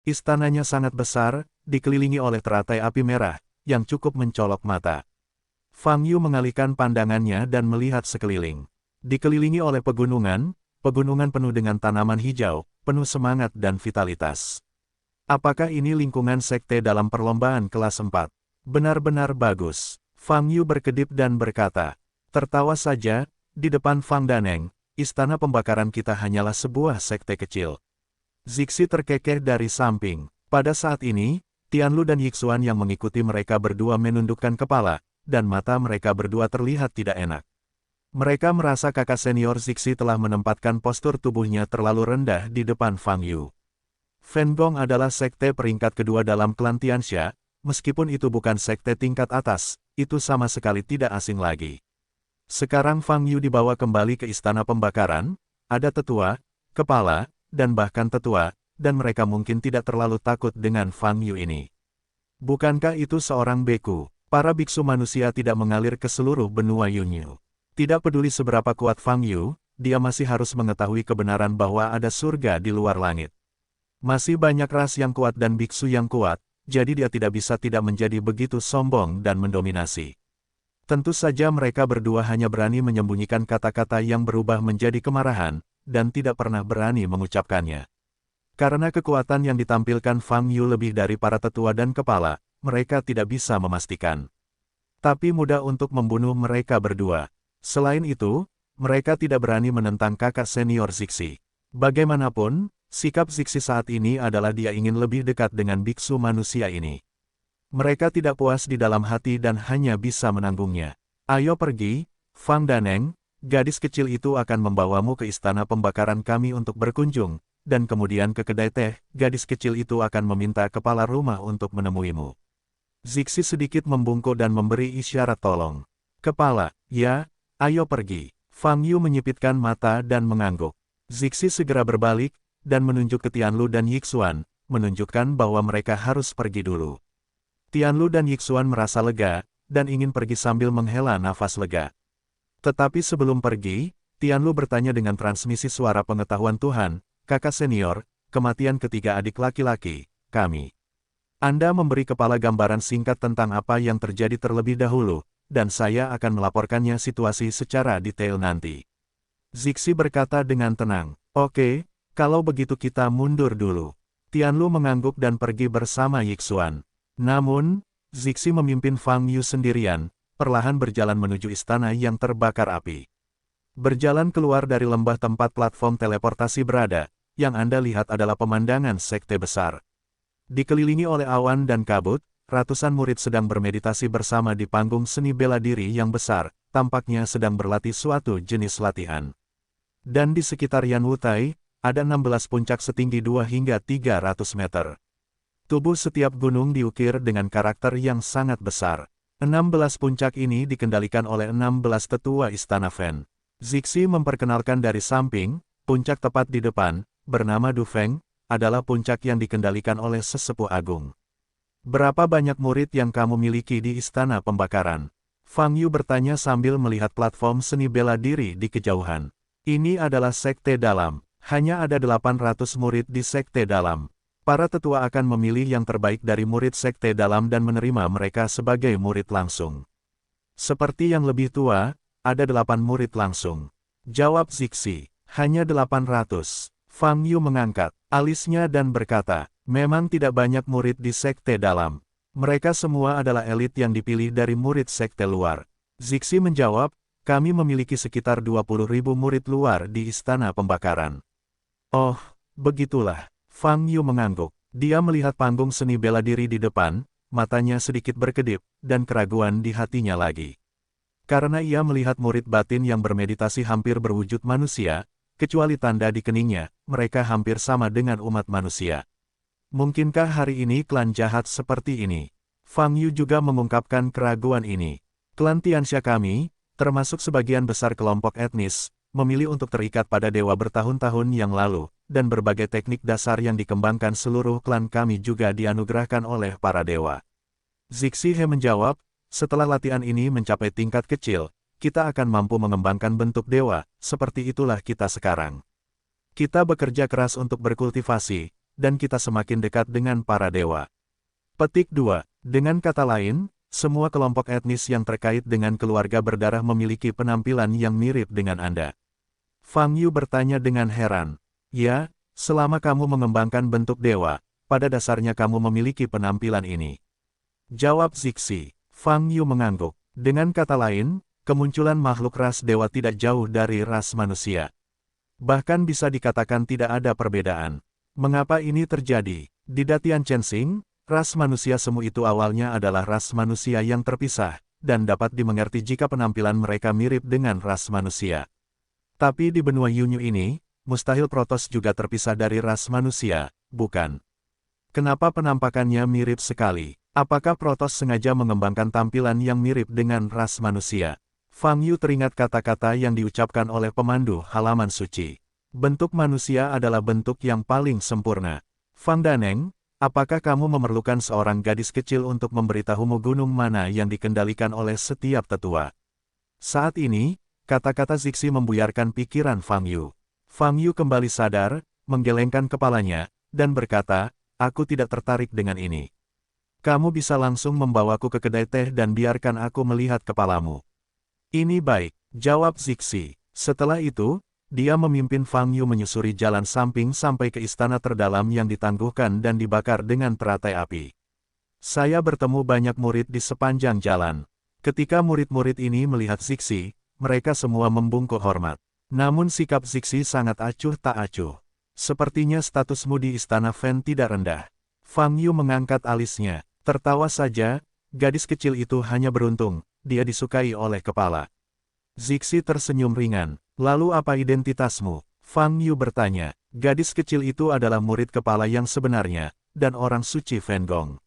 Istananya sangat besar, dikelilingi oleh teratai api merah, yang cukup mencolok mata. Fang Yu mengalihkan pandangannya dan melihat sekeliling. Dikelilingi oleh pegunungan penuh dengan tanaman hijau, penuh semangat dan vitalitas. Apakah ini lingkungan sekte dalam perlombaan kelas 4? Benar-benar bagus. Fang Yu berkedip dan berkata, tertawa saja, di depan Fang Daneng, istana pembakaran kita hanyalah sebuah sekte kecil. Zixi terkekeh dari samping. Pada saat ini, Tianlu dan Yixuan yang mengikuti mereka berdua menundukkan kepala, dan mata mereka berdua terlihat tidak enak. Mereka merasa kakak senior Zixi telah menempatkan postur tubuhnya terlalu rendah di depan Fang Yu. Fenggong adalah sekte peringkat kedua dalam klan Tianxia, meskipun itu bukan sekte tingkat atas, itu sama sekali tidak asing lagi. Sekarang Fang Yu dibawa kembali ke istana pembakaran, ada tetua, kepala, dan bahkan tetua, dan mereka mungkin tidak terlalu takut dengan Fang Yu ini. Bukankah itu seorang beku? Para biksu manusia tidak mengalir ke seluruh benua Yunyu. Tidak peduli seberapa kuat Fang Yu, dia masih harus mengetahui kebenaran bahwa ada surga di luar langit. Masih banyak ras yang kuat dan biksu yang kuat, jadi dia tidak bisa tidak menjadi begitu sombong dan mendominasi. Tentu saja mereka berdua hanya berani menyembunyikan kata-kata yang berubah menjadi kemarahan, dan tidak pernah berani mengucapkannya. Karena kekuatan yang ditampilkan Fang Yu lebih dari para tetua dan kepala, mereka tidak bisa memastikan. Tapi mudah untuk membunuh mereka berdua. Selain itu, mereka tidak berani menentang kakak senior Zixi. Bagaimanapun, sikap Zixi saat ini adalah dia ingin lebih dekat dengan biksu manusia ini. Mereka tidak puas di dalam hati dan hanya bisa menanggungnya. Ayo pergi, Fang Daneng, gadis kecil itu akan membawamu ke istana pembakaran kami untuk berkunjung, dan kemudian ke kedai teh, gadis kecil itu akan meminta kepala rumah untuk menemuimu. Zixi sedikit membungkuk dan memberi isyarat tolong. Kepala, ya, ayo pergi. Fang Yu menyipitkan mata dan mengangguk. Zixi segera berbalik, dan menunjuk ke Tianlu dan Yixuan, menunjukkan bahwa mereka harus pergi dulu. Tianlu dan Yixuan merasa lega, dan ingin pergi sambil menghela nafas lega. Tetapi sebelum pergi, Tianlu bertanya dengan transmisi suara pengetahuan Tuhan, kakak senior, kematian ketiga adik laki-laki, kami. Anda memberi kepala gambaran singkat tentang apa yang terjadi terlebih dahulu, dan saya akan melaporkannya situasi secara detail nanti. Zixi berkata dengan tenang, oke, kalau begitu kita mundur dulu. Tianlu mengangguk dan pergi bersama Yixuan. Namun, Zixi memimpin Fang Yu sendirian, perlahan berjalan menuju istana yang terbakar api. Berjalan keluar dari lembah tempat platform teleportasi berada, yang Anda lihat adalah pemandangan sekte besar. Dikelilingi oleh awan dan kabut, ratusan murid sedang bermeditasi bersama di panggung seni bela diri yang besar, tampaknya sedang berlatih suatu jenis latihan. Dan di sekitar Yan Wutai, ada 16 puncak setinggi 2 hingga 300 meter. Tubuh setiap gunung diukir dengan karakter yang sangat besar. 16 puncak ini dikendalikan oleh 16 tetua istana Fen. Zixi memperkenalkan dari samping, puncak tepat di depan, bernama Du Feng, adalah puncak yang dikendalikan oleh sesepuh agung. Berapa banyak murid yang kamu miliki di istana pembakaran? Fang Yu bertanya sambil melihat platform seni bela diri di kejauhan. Ini adalah sekte dalam. Hanya ada 800 murid di sekte dalam. Para tetua akan memilih yang terbaik dari murid sekte dalam dan menerima mereka sebagai murid langsung. Seperti yang lebih tua, ada 8 murid langsung. Jawab Zixi, hanya 800. Fang Yu mengangkat alisnya dan berkata, memang tidak banyak murid di sekte dalam. Mereka semua adalah elit yang dipilih dari murid sekte luar. Zixi menjawab, kami memiliki sekitar 20.000 murid luar di istana pembakaran. Oh, begitulah. Fang Yu mengangguk. Dia melihat panggung seni bela diri di depan, matanya sedikit berkedip, dan keraguan di hatinya lagi. Karena ia melihat murid batin yang bermeditasi hampir berwujud manusia, kecuali tanda di keningnya, mereka hampir sama dengan umat manusia. Mungkinkah hari ini klan jahat seperti ini? Fang Yu juga mengungkapkan keraguan ini. Klan Tianxia kami, termasuk sebagian besar kelompok etnis, memilih untuk terikat pada dewa bertahun-tahun yang lalu, dan berbagai teknik dasar yang dikembangkan seluruh klan kami juga dianugerahkan oleh para dewa. Zixi He menjawab, setelah latihan ini mencapai tingkat kecil, kita akan mampu mengembangkan bentuk dewa, seperti itulah kita sekarang. Kita bekerja keras untuk berkultivasi, dan kita semakin dekat dengan para dewa. Petik 2. Dengan kata lain, semua kelompok etnis yang terkait dengan keluarga berdarah memiliki penampilan yang mirip dengan Anda. Fang Yu bertanya dengan heran. Ya, selama kamu mengembangkan bentuk dewa, pada dasarnya kamu memiliki penampilan ini. Jawab Zixi. Fang Yu mengangguk. Dengan kata lain, kemunculan makhluk ras dewa tidak jauh dari ras manusia. Bahkan bisa dikatakan tidak ada perbedaan. Mengapa ini terjadi? Di Datian Chensing, ras manusia semu itu awalnya adalah ras manusia yang terpisah, dan dapat dimengerti jika penampilan mereka mirip dengan ras manusia. Tapi di benua Yunyu ini, mustahil Protoss juga terpisah dari ras manusia, bukan? Kenapa penampakannya mirip sekali? Apakah Protoss sengaja mengembangkan tampilan yang mirip dengan ras manusia? Fang Yu teringat kata-kata yang diucapkan oleh pemandu halaman suci. Bentuk manusia adalah bentuk yang paling sempurna. Fang Daneng, apakah kamu memerlukan seorang gadis kecil untuk memberitahumu gunung mana yang dikendalikan oleh setiap tetua? Saat ini, kata-kata Zixi membuyarkan pikiran Fang Yu. Fang Yu kembali sadar, menggelengkan kepalanya, dan berkata, aku tidak tertarik dengan ini. Kamu bisa langsung membawaku ke kedai teh dan biarkan aku melihat kepalamu. Ini baik, jawab Zixi. Setelah itu, dia memimpin Fang Yu menyusuri jalan samping sampai ke istana terdalam yang ditangguhkan dan dibakar dengan teratai api. Saya bertemu banyak murid di sepanjang jalan. Ketika murid-murid ini melihat Zixi, mereka semua membungkuk hormat. Namun sikap Zixi sangat acuh tak acuh. Sepertinya statusmu di istana Fen tidak rendah. Fang Yu mengangkat alisnya, tertawa saja, gadis kecil itu hanya beruntung, dia disukai oleh kepala. Zixi tersenyum ringan. Lalu apa identitasmu? Fang Yu bertanya. Gadis kecil itu adalah murid kepala yang sebenarnya, dan orang suci Fen Gong.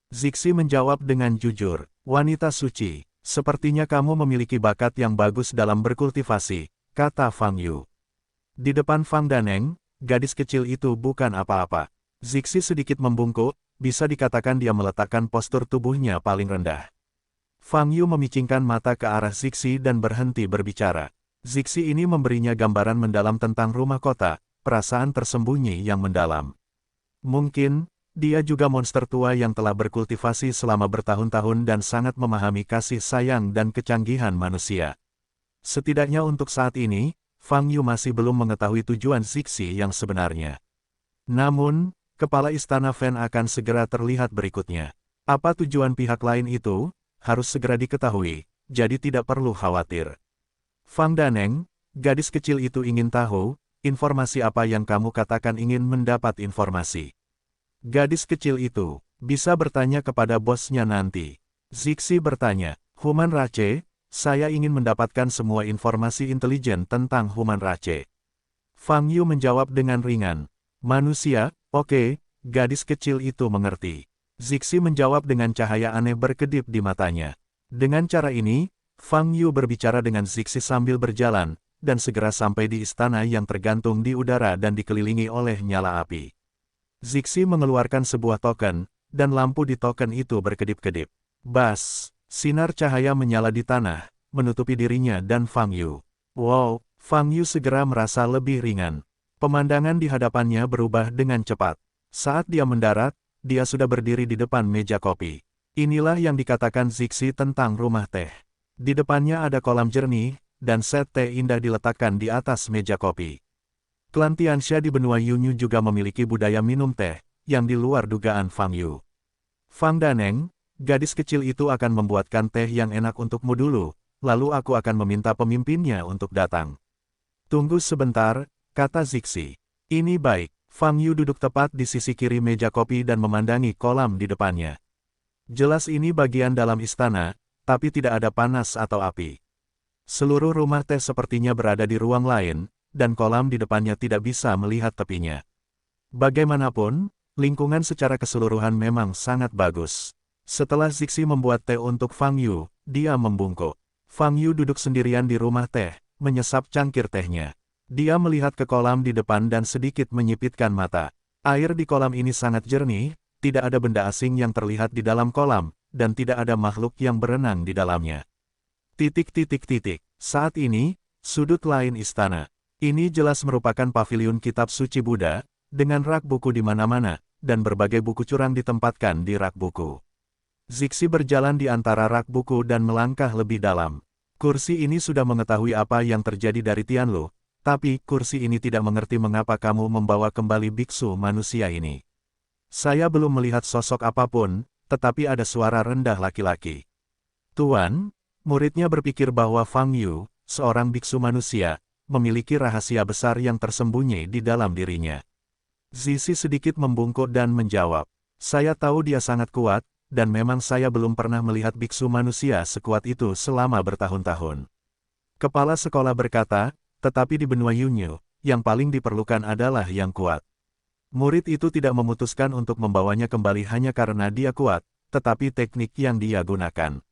Zixi menjawab dengan jujur. Wanita suci, sepertinya kamu memiliki bakat yang bagus dalam berkultivasi, kata Fang Yu. Di depan Fang Daneng, gadis kecil itu bukan apa-apa. Zixi sedikit membungkuk, bisa dikatakan dia meletakkan postur tubuhnya paling rendah. Fang Yu memicingkan mata ke arah Zixi dan berhenti berbicara. Zixi ini memberinya gambaran mendalam tentang rumah kota, perasaan tersembunyi yang mendalam. Mungkin, dia juga monster tua yang telah berkultivasi selama bertahun-tahun dan sangat memahami kasih sayang dan kecanggihan manusia. Setidaknya untuk saat ini, Fang Yu masih belum mengetahui tujuan Zixi yang sebenarnya. Namun, kepala istana Fen akan segera terlihat berikutnya. Apa tujuan pihak lain itu? Harus segera diketahui, jadi tidak perlu khawatir. Fang Daneng, gadis kecil itu ingin tahu, informasi apa yang kamu katakan ingin mendapat informasi. Gadis kecil itu, bisa bertanya kepada bosnya nanti. Zixi bertanya, Human Rache, saya ingin mendapatkan semua informasi intelijen tentang Human Rache. Fang Yu menjawab dengan ringan. Manusia, oke, gadis kecil itu mengerti. Zixi menjawab dengan cahaya aneh berkedip di matanya. Dengan cara ini, Fang Yu berbicara dengan Zixi sambil berjalan, dan segera sampai di istana yang tergantung di udara dan dikelilingi oleh nyala api. Zixi mengeluarkan sebuah token, dan lampu di token itu berkedip-kedip. Bas, sinar cahaya menyala di tanah, menutupi dirinya dan Fang Yu. Wow, Fang Yu segera merasa lebih ringan. Pemandangan di hadapannya berubah dengan cepat. Saat dia mendarat, dia sudah berdiri di depan meja kopi. Inilah yang dikatakan Zixi tentang rumah teh. Di depannya ada kolam jernih, dan set teh indah diletakkan di atas meja kopi. Klan Tianxia di benua Yunyu juga memiliki budaya minum teh, yang di luar dugaan Fang Yu. Fang Daneng, gadis kecil itu akan membuatkan teh yang enak untukmu dulu, lalu aku akan meminta pemimpinnya untuk datang. Tunggu sebentar, kata Zixi. Ini baik. Fang Yu duduk tepat di sisi kiri meja kopi dan memandangi kolam di depannya. Jelas ini bagian dalam istana, tapi tidak ada panas atau api. Seluruh rumah teh sepertinya berada di ruang lain, dan kolam di depannya tidak bisa melihat tepinya. Bagaimanapun, lingkungan secara keseluruhan memang sangat bagus. Setelah Zixi membuat teh untuk Fang Yu, dia membungkuk. Fang Yu duduk sendirian di rumah teh, menyesap cangkir tehnya. Dia melihat ke kolam di depan dan sedikit menyipitkan mata. Air di kolam ini sangat jernih, tidak ada benda asing yang terlihat di dalam kolam, dan tidak ada makhluk yang berenang di dalamnya. Saat ini, sudut lain istana. Ini jelas merupakan paviliun kitab suci Buddha, dengan rak buku di mana-mana, dan berbagai buku curang ditempatkan di rak buku. Zixi berjalan di antara rak buku dan melangkah lebih dalam. Kursi ini sudah mengetahui apa yang terjadi dari Tianlu, tapi kursi ini tidak mengerti mengapa kamu membawa kembali biksu manusia ini. Saya belum melihat sosok apapun, tetapi ada suara rendah laki-laki. Tuan, muridnya berpikir bahwa Fang Yu, seorang biksu manusia, memiliki rahasia besar yang tersembunyi di dalam dirinya. Zixi sedikit membungkuk dan menjawab, saya tahu dia sangat kuat, dan memang saya belum pernah melihat biksu manusia sekuat itu selama bertahun-tahun. Kepala sekolah berkata, tetapi di benua Yunyu, yang paling diperlukan adalah yang kuat. Murid itu tidak memutuskan untuk membawanya kembali hanya karena dia kuat, tetapi teknik yang dia gunakan.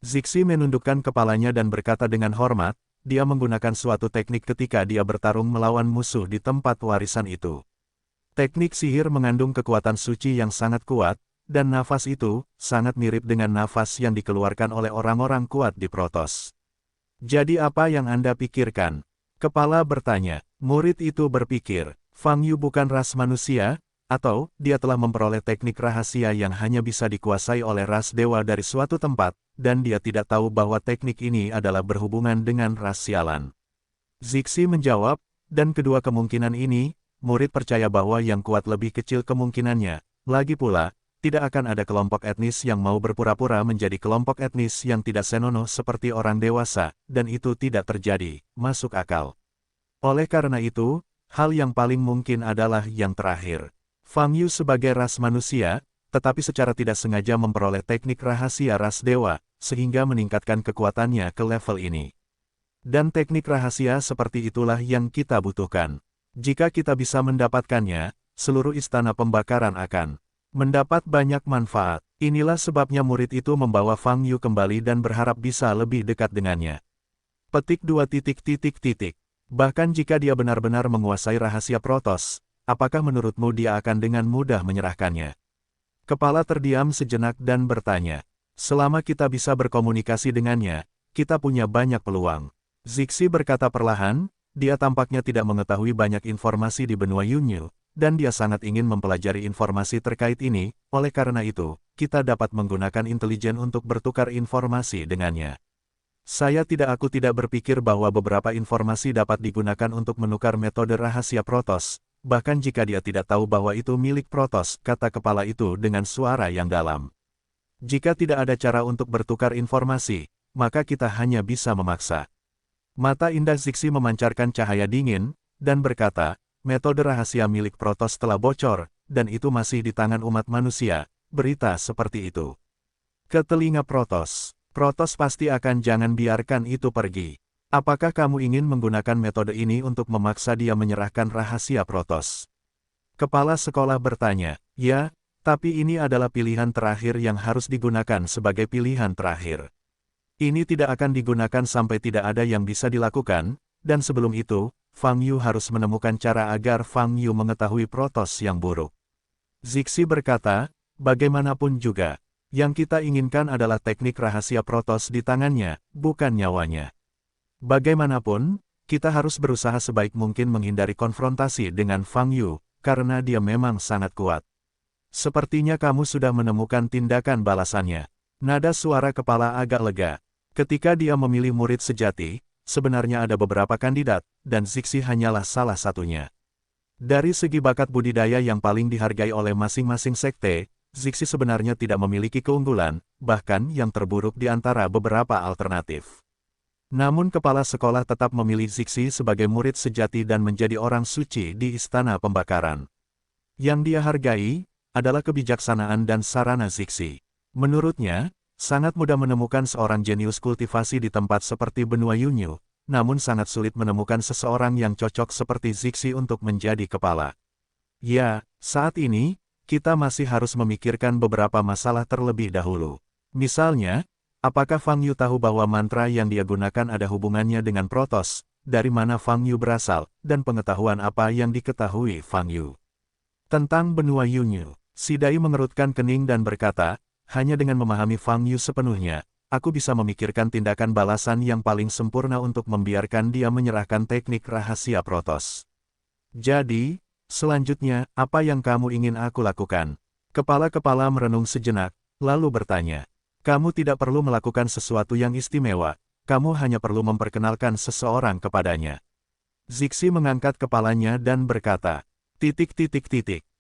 Zixi menundukkan kepalanya dan berkata dengan hormat, dia menggunakan suatu teknik ketika dia bertarung melawan musuh di tempat warisan itu. Teknik sihir mengandung kekuatan suci yang sangat kuat, dan nafas itu sangat mirip dengan nafas yang dikeluarkan oleh orang-orang kuat di Protos. Jadi apa yang Anda pikirkan? Kepala bertanya. Murid itu berpikir, Fang Yu bukan ras manusia, atau dia telah memperoleh teknik rahasia yang hanya bisa dikuasai oleh ras dewa dari suatu tempat, dan dia tidak tahu bahwa teknik ini adalah berhubungan dengan ras sialan. Zixi menjawab, dan kedua kemungkinan ini, murid percaya bahwa yang kuat lebih kecil kemungkinannya. Lagi pula, tidak akan ada kelompok etnis yang mau berpura-pura menjadi kelompok etnis yang tidak senonoh seperti orang dewasa, dan itu tidak terjadi, masuk akal. Oleh karena itu, hal yang paling mungkin adalah yang terakhir. Fang Yu sebagai ras manusia, tetapi secara tidak sengaja memperoleh teknik rahasia ras dewa, sehingga meningkatkan kekuatannya ke level ini. Dan teknik rahasia seperti itulah yang kita butuhkan. Jika kita bisa mendapatkannya, seluruh istana pembakaran akan mendapat banyak manfaat. Inilah sebabnya murid itu membawa Fang Yu kembali dan berharap bisa lebih dekat dengannya. Petik 2. Bahkan jika dia benar-benar menguasai rahasia Protos, apakah menurutmu dia akan dengan mudah menyerahkannya? Kepala terdiam sejenak dan bertanya, selama kita bisa berkomunikasi dengannya, kita punya banyak peluang. Zixi berkata perlahan, dia tampaknya tidak mengetahui banyak informasi di benua Yunyu, dan dia sangat ingin mempelajari informasi terkait ini, oleh karena itu, kita dapat menggunakan intelijen untuk bertukar informasi dengannya. Aku tidak berpikir bahwa beberapa informasi dapat digunakan untuk menukar metode rahasia Protos, bahkan jika dia tidak tahu bahwa itu milik Protos, kata kepala itu dengan suara yang dalam. Jika tidak ada cara untuk bertukar informasi, maka kita hanya bisa memaksa. Mata indah Zixi memancarkan cahaya dingin, dan berkata, metode rahasia milik Protos telah bocor, dan itu masih di tangan umat manusia, berita seperti itu. Ke telinga Protos pasti akan jangan biarkan itu pergi. Apakah kamu ingin menggunakan metode ini untuk memaksa dia menyerahkan rahasia Protos? Kepala sekolah bertanya, ya, tapi ini adalah pilihan terakhir yang harus digunakan sebagai pilihan terakhir. Ini tidak akan digunakan sampai tidak ada yang bisa dilakukan, dan sebelum itu, Fang Yu harus menemukan cara agar Fang Yu mengetahui Protos yang buruk. Zixi berkata, bagaimanapun juga, yang kita inginkan adalah teknik rahasia Protos di tangannya, bukan nyawanya. Bagaimanapun, kita harus berusaha sebaik mungkin menghindari konfrontasi dengan Fang Yu, karena dia memang sangat kuat. Sepertinya kamu sudah menemukan tindakan balasannya. Nada suara kepala agak lega. Ketika dia memilih murid sejati, sebenarnya ada beberapa kandidat, dan Zixi hanyalah salah satunya. Dari segi bakat budidaya yang paling dihargai oleh masing-masing sekte, Zixi sebenarnya tidak memiliki keunggulan, bahkan yang terburuk di antara beberapa alternatif. Namun kepala sekolah tetap memilih Zixi sebagai murid sejati dan menjadi orang suci di istana pembakaran. Yang dia hargai adalah kebijaksanaan dan sarana Zixi. Menurutnya, sangat mudah menemukan seorang jenius kultivasi di tempat seperti benua Yunyu, namun sangat sulit menemukan seseorang yang cocok seperti Zixi untuk menjadi kepala. Ya, saat ini, kita masih harus memikirkan beberapa masalah terlebih dahulu. Misalnya, apakah Fang Yu tahu bahwa mantra yang dia gunakan ada hubungannya dengan Protos, dari mana Fang Yu berasal, dan pengetahuan apa yang diketahui Fang Yu tentang benua Yunyu? Si Dai mengerutkan kening dan berkata, hanya dengan memahami Fang Yu sepenuhnya, aku bisa memikirkan tindakan balasan yang paling sempurna untuk membiarkan dia menyerahkan teknik rahasia Protos. Jadi, Selanjutnya, apa yang kamu ingin aku lakukan? Kepala-kepala merenung sejenak, lalu bertanya. Kamu tidak perlu melakukan sesuatu yang istimewa, kamu hanya perlu memperkenalkan seseorang kepadanya. Zixi mengangkat kepalanya dan berkata, titik.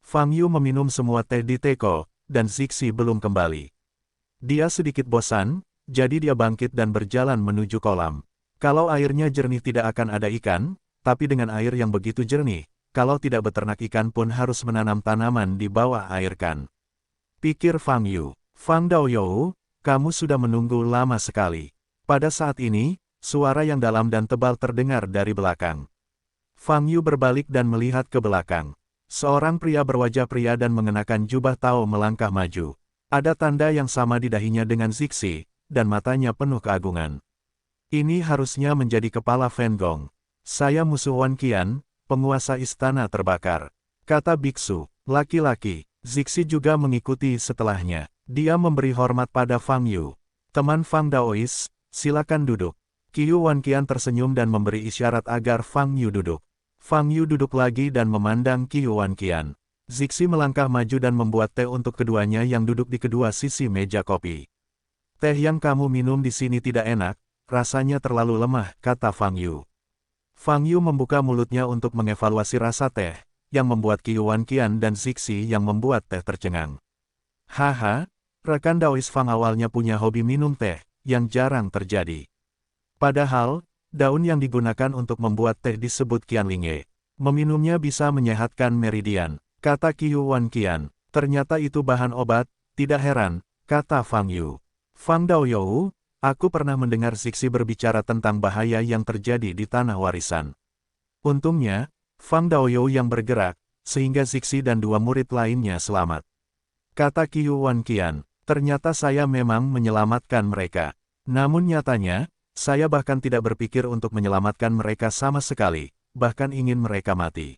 Fang Yu meminum semua teh di teko, dan Zixi belum kembali. Dia sedikit bosan, jadi dia bangkit dan berjalan menuju kolam. Kalau airnya jernih tidak akan ada ikan, tapi dengan air yang begitu jernih, kalau tidak beternak ikan pun harus menanam tanaman di bawah air kan. Pikir Fang Yu. Fang Daoyou, kamu sudah menunggu lama sekali. Pada saat ini, suara yang dalam dan tebal terdengar dari belakang. Fang Yu berbalik dan melihat ke belakang. Seorang pria berwajah pria dan mengenakan jubah Tao melangkah maju. Ada tanda yang sama di dahinya dengan Zixi, dan matanya penuh keagungan. Ini harusnya menjadi kepala Fan Gong. Saya musuh Wan Qian, penguasa istana terbakar. Kata biksu, laki-laki. Zixi juga mengikuti setelahnya. Dia memberi hormat pada Fang Yu. Teman Fang Daois, silakan duduk. Qiu Wan Qian tersenyum dan memberi isyarat agar Fang Yu duduk. Fang Yu duduk lagi dan memandang Qiu Wan Qian. Zixi melangkah maju dan membuat teh untuk keduanya yang duduk di kedua sisi meja kopi. Teh yang kamu minum di sini tidak enak, rasanya terlalu lemah, kata Fang Yu. Fang Yu membuka mulutnya untuk mengevaluasi rasa teh, yang membuat Qiu Wan Qian dan Zixi yang membuat teh tercengang. Haha, rekan Daois Fang awalnya punya hobi minum teh, yang jarang terjadi. Padahal, daun yang digunakan untuk membuat teh disebut Qianlinge. Meminumnya bisa menyehatkan meridian, kata Qiu Wan Qian. Ternyata itu bahan obat, tidak heran, kata Fang Yu. Fang Daoyou, aku pernah mendengar Zixi berbicara tentang bahaya yang terjadi di tanah warisan. Untungnya, Fang Daoyou yang bergerak, sehingga Zixi dan dua murid lainnya selamat. Kata Qiu Wan Qian, ternyata saya memang menyelamatkan mereka. Namun nyatanya, saya bahkan tidak berpikir untuk menyelamatkan mereka sama sekali, bahkan ingin mereka mati.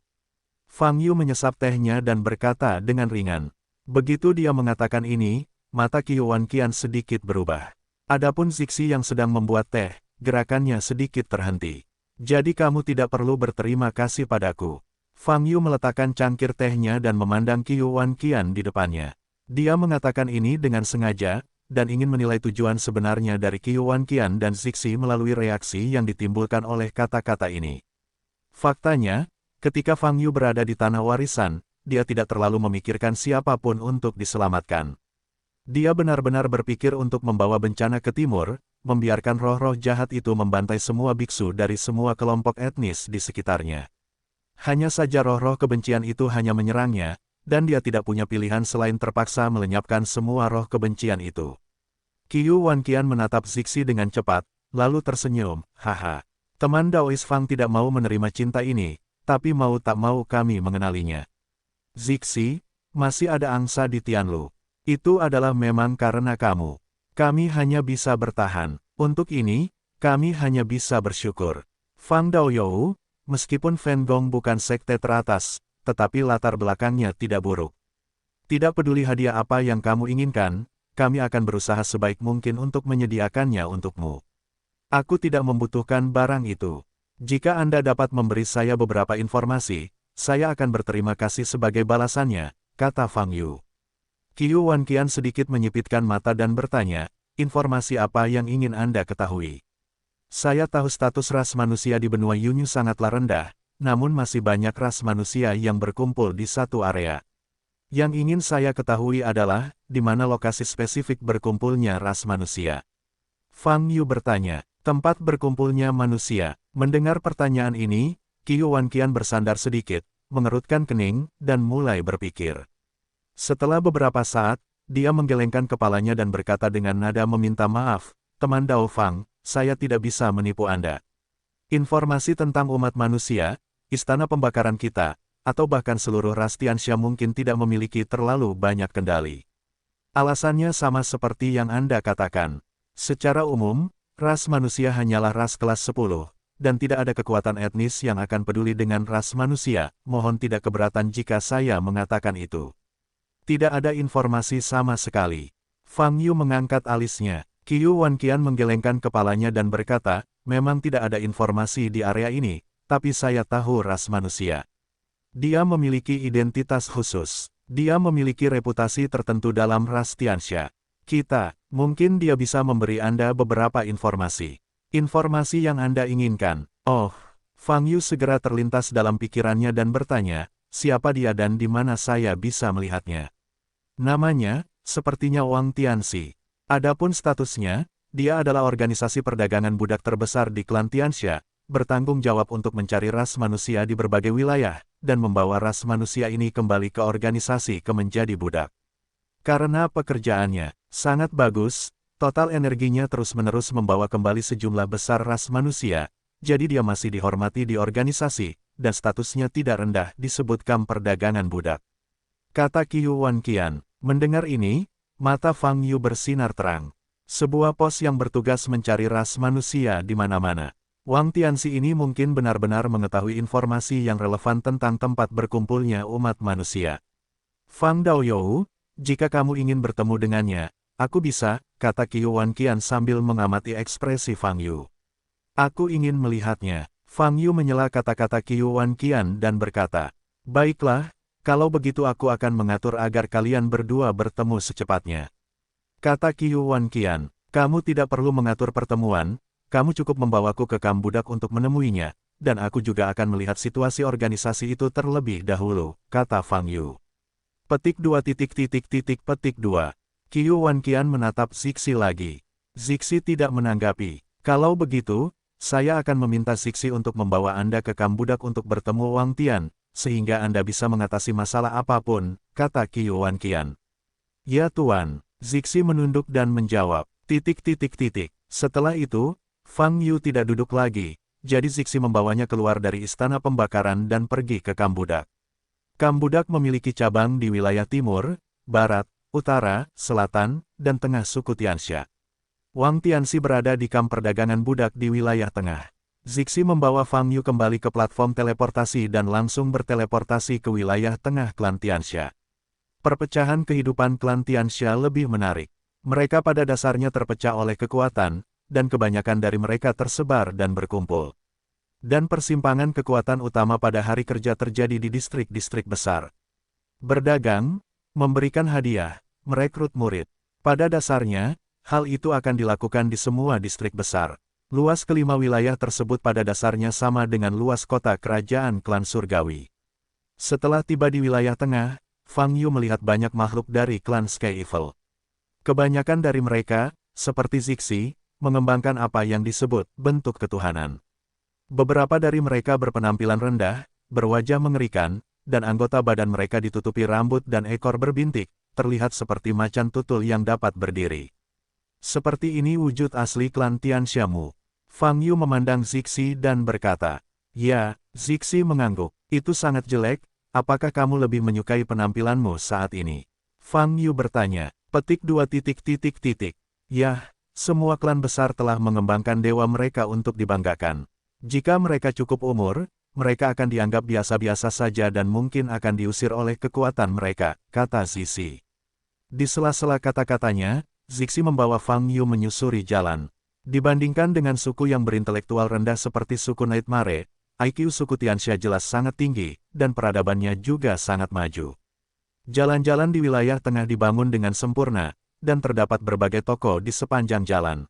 Fang Yu menyesap tehnya dan berkata dengan ringan. Begitu dia mengatakan ini, mata Qiu Wan Qian sedikit berubah. Adapun Zixi yang sedang membuat teh, gerakannya sedikit terhenti. Jadi kamu tidak perlu berterima kasih padaku. Fang Yu meletakkan cangkir tehnya dan memandang Qiu Wan Qian di depannya. Dia mengatakan ini dengan sengaja, dan ingin menilai tujuan sebenarnya dari Qiu Wan Qian dan Zixi melalui reaksi yang ditimbulkan oleh kata-kata ini. Faktanya, ketika Fang Yu berada di tanah warisan, dia tidak terlalu memikirkan siapapun untuk diselamatkan. Dia benar-benar berpikir untuk membawa bencana ke timur, membiarkan roh-roh jahat itu membantai semua biksu dari semua kelompok etnis di sekitarnya. Hanya saja roh-roh kebencian itu hanya menyerangnya, dan dia tidak punya pilihan selain terpaksa melenyapkan semua roh kebencian itu. Qiu Wan Qian menatap Zixi dengan cepat, lalu tersenyum, haha. Teman Daois Fang tidak mau menerima cinta ini, tapi mau tak mau kami mengenalinya. Zixi, masih ada angsa di Tianlu. Itu adalah memang karena kamu. Kami hanya bisa bertahan. Untuk ini, kami hanya bisa bersyukur. Fang Daoyou, meskipun Fan Gong bukan sekte teratas, tetapi latar belakangnya tidak buruk. Tidak peduli hadiah apa yang kamu inginkan, kami akan berusaha sebaik mungkin untuk menyediakannya untukmu. Aku tidak membutuhkan barang itu. Jika Anda dapat memberi saya beberapa informasi, saya akan berterima kasih sebagai balasannya, kata Fang Yu. Qiu Wan Qian sedikit menyipitkan mata dan bertanya, informasi apa yang ingin Anda ketahui? Saya tahu status ras manusia di benua Yunyu sangatlah rendah, namun masih banyak ras manusia yang berkumpul di satu area. Yang ingin saya ketahui adalah, di mana lokasi spesifik berkumpulnya ras manusia. Fang Yu bertanya, tempat berkumpulnya manusia. Mendengar pertanyaan ini, Qiu Wan Qian bersandar sedikit, mengerutkan kening, dan mulai berpikir. Setelah beberapa saat, dia menggelengkan kepalanya dan berkata dengan nada meminta maaf, teman Dao Fang, saya tidak bisa menipu Anda. Informasi tentang umat manusia, istana pembakaran kita, atau bahkan seluruh ras Tianxia mungkin tidak memiliki terlalu banyak kendali. Alasannya sama seperti yang Anda katakan. Secara umum, ras manusia hanyalah ras kelas 10, dan tidak ada kekuatan etnis yang akan peduli dengan ras manusia, mohon tidak keberatan jika saya mengatakan itu. Tidak ada informasi sama sekali. Fang Yu mengangkat alisnya. Qiu Wan Qian menggelengkan kepalanya dan berkata, memang tidak ada informasi di area ini, tapi saya tahu ras manusia. Dia memiliki identitas khusus. Dia memiliki reputasi tertentu dalam ras Tianxia. Mungkin dia bisa memberi Anda beberapa informasi. Informasi yang Anda inginkan. Oh, Fang Yu segera terlintas dalam pikirannya dan bertanya, siapa dia dan di mana saya bisa melihatnya? Namanya, sepertinya Wang Tianxi. Adapun statusnya, dia adalah organisasi perdagangan budak terbesar di klan Tianxia, bertanggung jawab untuk mencari ras manusia di berbagai wilayah, dan membawa ras manusia ini kembali ke organisasi menjadi budak. Karena pekerjaannya sangat bagus, total energinya terus-menerus membawa kembali sejumlah besar ras manusia, jadi dia masih dihormati di organisasi, dan statusnya tidak rendah disebut kam perdagangan budak. Kata Qiu Wanqian. Mendengar ini, mata Fang Yu bersinar terang. Sebuah pos yang bertugas mencari ras manusia di mana-mana. Wang Tianxi ini mungkin benar-benar mengetahui informasi yang relevan tentang tempat berkumpulnya umat manusia. Fang Daoyou, jika kamu ingin bertemu dengannya, aku bisa, kata Qiu Wanqian sambil mengamati ekspresi Fang Yu. Aku ingin melihatnya. Fang Yu menyela kata-kata Qiu Wanqian dan berkata, baiklah, kalau begitu aku akan mengatur agar kalian berdua bertemu secepatnya. Kata Qiu Wanqian, kamu tidak perlu mengatur pertemuan, kamu cukup membawaku ke kamp budak untuk menemuinya, dan aku juga akan melihat situasi organisasi itu terlebih dahulu, kata Fang Yu. Petik 2. Qiu Wanqian menatap Zixi lagi. Zixi tidak menanggapi. Kalau begitu, saya akan meminta Zixi untuk membawa Anda ke kamp budak untuk bertemu Wang Tian, sehingga Anda bisa mengatasi masalah apapun, kata Qiu Wanqian. Ya Tuan, Zixi menunduk dan menjawab. Setelah itu, Fang Yu tidak duduk lagi, jadi Zixi membawanya keluar dari istana pembakaran dan pergi ke kamp budak. Kamp budak memiliki cabang di wilayah timur, barat, utara, selatan, dan tengah suku Tianxia. Wang Tianxi berada di kamp perdagangan budak di wilayah tengah. Zixi membawa Fang Yu kembali ke platform teleportasi dan langsung berteleportasi ke wilayah tengah klan Tianxia. Perpecahan kehidupan klan Tianxia lebih menarik. Mereka pada dasarnya terpecah oleh kekuatan, dan kebanyakan dari mereka tersebar dan berkumpul. Dan persimpangan kekuatan utama pada hari kerja terjadi di distrik-distrik besar. Berdagang, memberikan hadiah, merekrut murid. Pada dasarnya, hal itu akan dilakukan di semua distrik besar. Luas kelima wilayah tersebut pada dasarnya sama dengan luas kota kerajaan klan surgawi. Setelah tiba di wilayah tengah, Fang Yu melihat banyak makhluk dari klan Sky Evil. Kebanyakan dari mereka, seperti Zixi, mengembangkan apa yang disebut bentuk ketuhanan. Beberapa dari mereka berpenampilan rendah, berwajah mengerikan, dan anggota badan mereka ditutupi rambut dan ekor berbintik, terlihat seperti macan tutul yang dapat berdiri. Seperti ini wujud asli klan Tianxiamu. Fang Yu memandang Zixi dan berkata, ya, Zixi mengangguk, itu sangat jelek, apakah kamu lebih menyukai penampilanmu saat ini? Fang Yu bertanya, petik 2. Yah, semua klan besar telah mengembangkan dewa mereka untuk dibanggakan. Jika mereka cukup umur, mereka akan dianggap biasa-biasa saja dan mungkin akan diusir oleh kekuatan mereka, kata Zixi. Di sela-sela kata-katanya, Zixi membawa Fang Yu menyusuri jalan. Dibandingkan dengan suku yang berintelektual rendah seperti suku Nightmare, IQ suku Tianxia jelas sangat tinggi, dan peradabannya juga sangat maju. Jalan-jalan di wilayah tengah dibangun dengan sempurna, dan terdapat berbagai toko di sepanjang jalan.